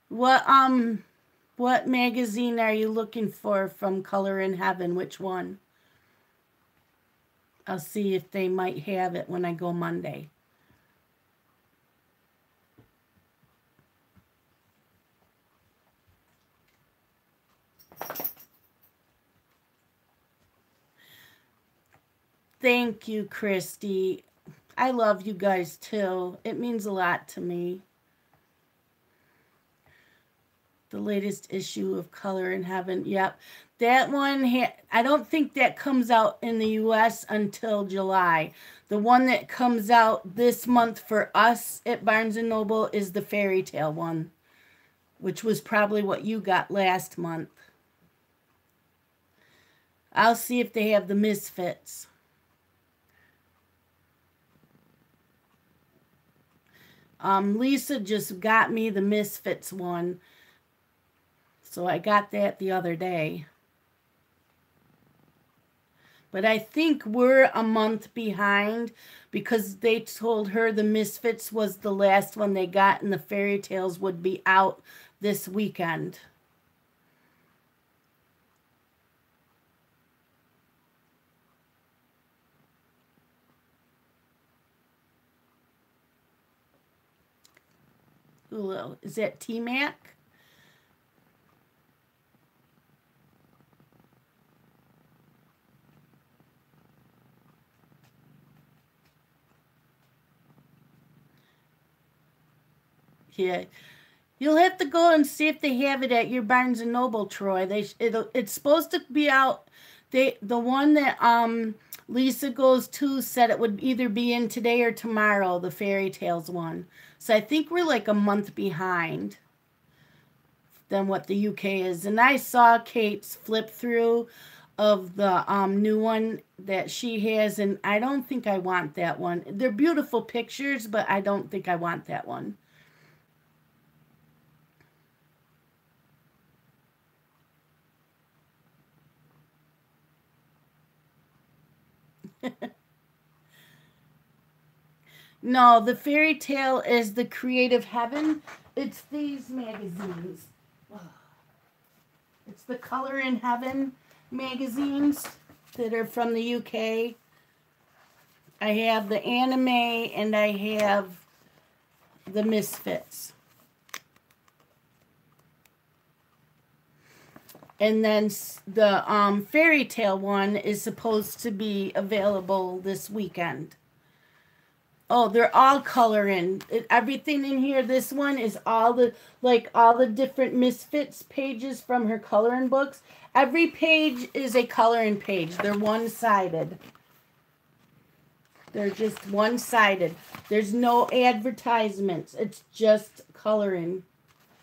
What magazine are you looking for from Color in Heaven? Which one? I'll see if they might have it when I go Monday. Thank you, Christy. I love you guys too. It means a lot to me. The latest issue of Color in Heaven. Yep. That one, I don't think that comes out in the US until July. The one that comes out this month for us at Barnes & Noble is the fairy tale one, which was probably what you got last month. I'll see if they have the Misfits. Lisa just got me the Misfits one. So I got that the other day. But I think we're a month behind because they told her the Misfits was the last one they got and the fairy tales would be out this weekend. Ooh, is that T-Mac? Yeah. You'll have to go and see if they have it at your Barnes and Noble, Troy. It's supposed to be out. The one that Lisa goes to said it would either be in today or tomorrow, the fairy tales one. So I think we're like a month behind than what the UK is. And I saw Kate's flip through of the new one that she has, and I don't think I want that one. They're beautiful pictures, but I don't think I want that one. No, the fairy tale is the Creative Heaven. It's these magazines. It's the Color in Heaven magazines that are from the UK. I have the anime and I have the Misfits. And then the fairy tale one is supposed to be available this weekend. Oh, they're all coloring. Everything in here. This one is all the all the different Misfits pages from her coloring books. Every page is a coloring page. They're one-sided. They're just one-sided. There's no advertisements. It's just coloring.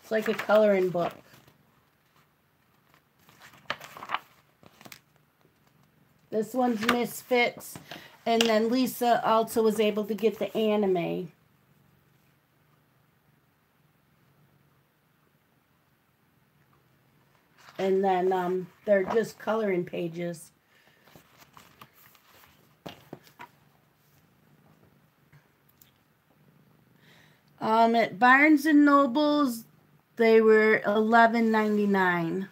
It's like a coloring book. This one's Misfits. And then Lisa also was able to get the anime. And then they're just coloring pages. At Barnes and Nobles, they were $11.99.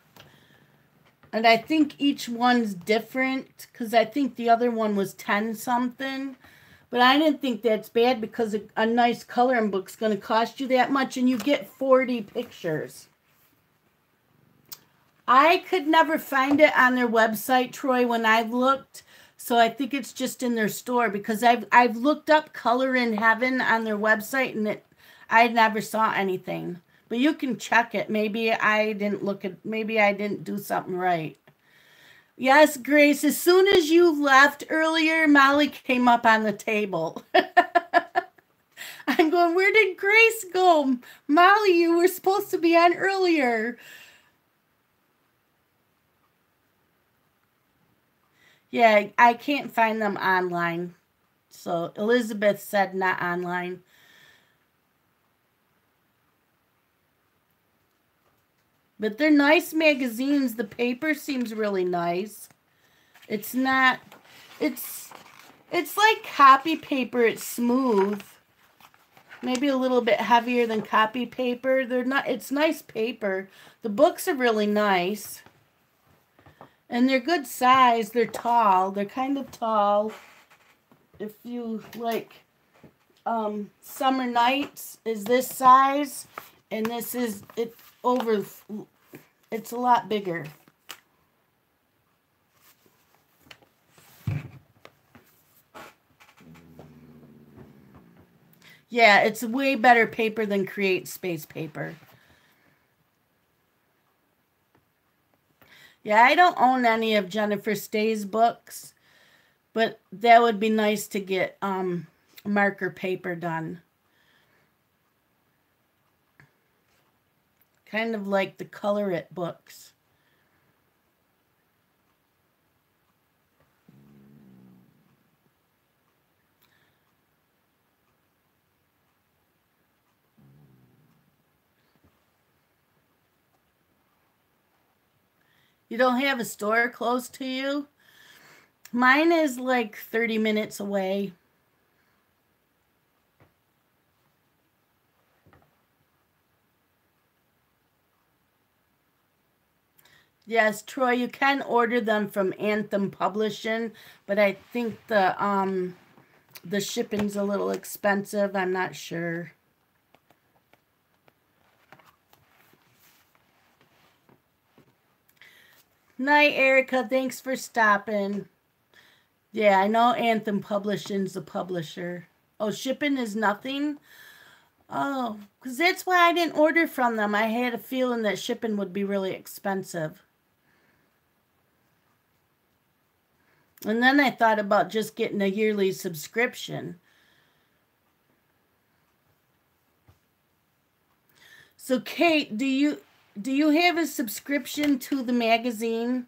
And I think each one's different because I think the other one was 10 something. But I didn't think that's bad because a nice coloring book's going to cost you that much and you get 40 pictures. I could never find it on their website, Troy, when I've looked. So I think it's just in their store because I've looked up Color in Heaven on their website and I never saw anything. But you can check it. Maybe I didn't do something right. Yes, Grace, as soon as you left earlier, Molly came up on the table. I'm going, where did Grace go? Molly, you were supposed to be on earlier. Yeah, I can't find them online. So Elizabeth said not online. But they're nice magazines. The paper seems really nice. It's not, it's like copy paper. It's smooth. Maybe a little bit heavier than copy paper. It's nice paper. The books are really nice. And they're good size. They're tall. They're kind of tall. If you like, Summer Nights is this size. And this is, it's a lot bigger. Yeah, it's way better paper than Create Space paper. Yeah, I don't own any of Jennifer Stay's books, but that would be nice to get marker paper done. Kind of like the Color It books. You don't have a store close to you? Mine is like 30 minutes away. Yes, Troy, you can order them from Anthem Publishing, but I think the shipping's a little expensive. I'm not sure. Night, Erica. Thanks for stopping. Yeah, I know Anthem Publishing's the publisher. Oh, shipping is nothing? Oh, because that's why I didn't order from them. I had a feeling that shipping would be really expensive. And then I thought about just getting a yearly subscription. So, Kate, do you have a subscription to the magazine?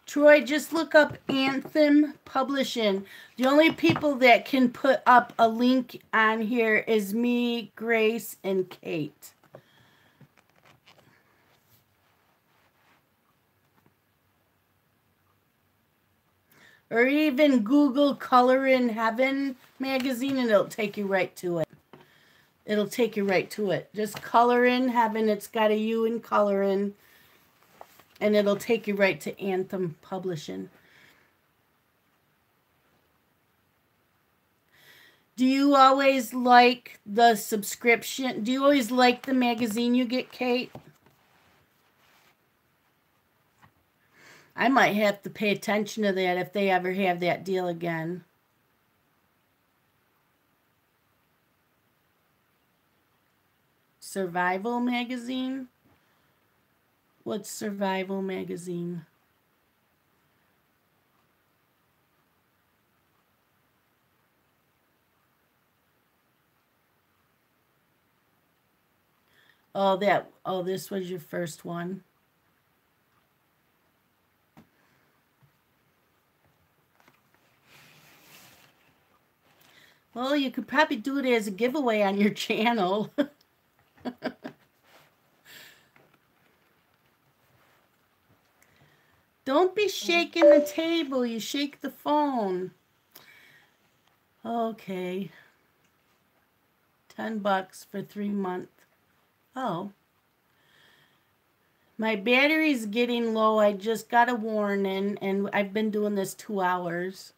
Troy, just look up Anthem Publishing. The only people that can put up a link on here is me, Grace, and Kate. Or even Google Color in Heaven magazine and it'll take you right to it. It'll take you right to it. Just Color in Heaven. It's got a U in coloring. And it'll take you right to Anthem Publishing. Do you always like the subscription? Do you always like the magazine you get, Kate? I might have to pay attention to that if they ever have that deal again. Survival magazine? What's survival magazine? Oh, this was your first one. Well, you could probably do it as a giveaway on your channel. Don't be shaking the table. You shake the phone. Okay. $10 for 3 months. Oh. My battery's getting low. I just got a warning, and I've been doing this 2 hours.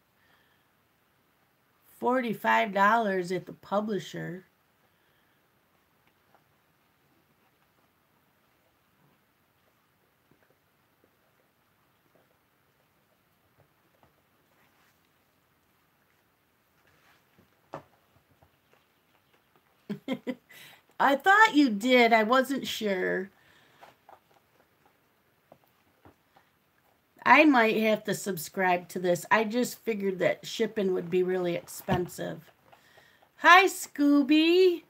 $45 at the publisher. I thought you did. I wasn't sure. I might have to subscribe to this. I just figured that shipping would be really expensive. Hi, Scooby.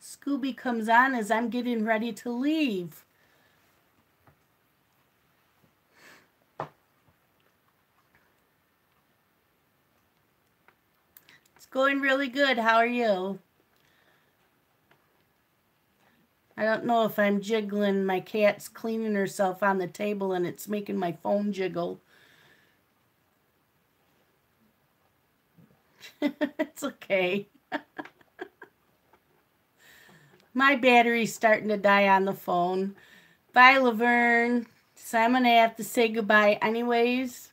Scooby comes on as I'm getting ready to leave. It's going really good. How are you? I don't know if I'm jiggling. My cat's cleaning herself on the table and it's making my phone jiggle. It's okay. My battery's starting to die on the phone. Bye, Laverne. So I'm going to have to say goodbye anyways.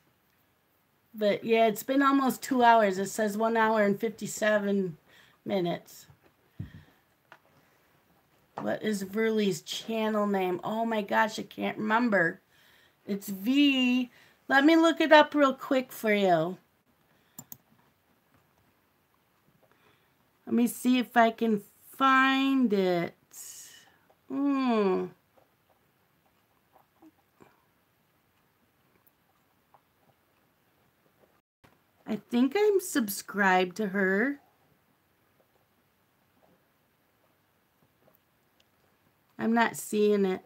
But yeah, it's been almost 2 hours. It says 1 hour and 57 minutes. What is Verley's channel name? Oh my gosh, I can't remember. It's V. Let me look it up real quick for you. Let me see if I can find it. I think I'm subscribed to her. I'm not seeing it.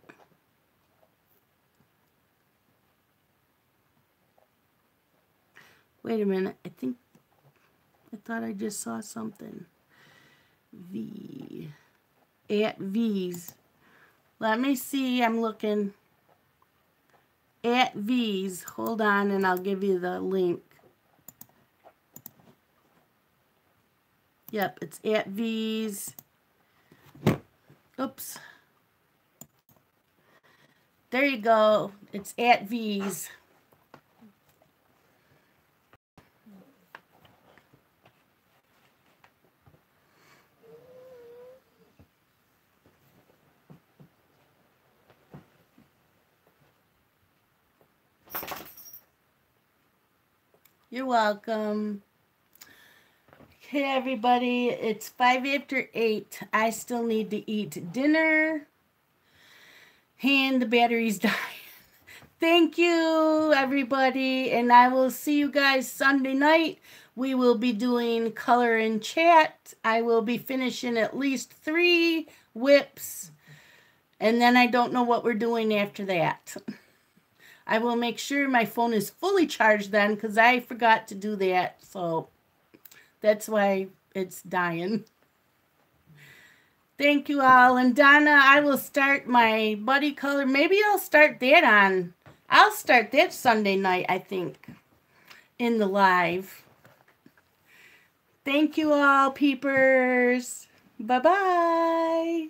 Wait a minute. I thought I just saw something. V. At V's. Let me see. I'm looking. At V's. Hold on and I'll give you the link. Yep, it's at V's. Oops. There you go. It's at V's. You're welcome. Okay, everybody, it's 5 after 8. I still need to eat dinner. And the battery's dying. Thank you, everybody. And I will see you guys Sunday night. We will be doing color and chat. I will be finishing at least 3 whips. And then I don't know what we're doing after that. I will make sure my phone is fully charged then because I forgot to do that. So that's why it's dying. Thank you all. And Donna, I will start my buddy color. Maybe I'll start that Sunday night, I think, in the live. Thank you all, peepers. Bye-bye.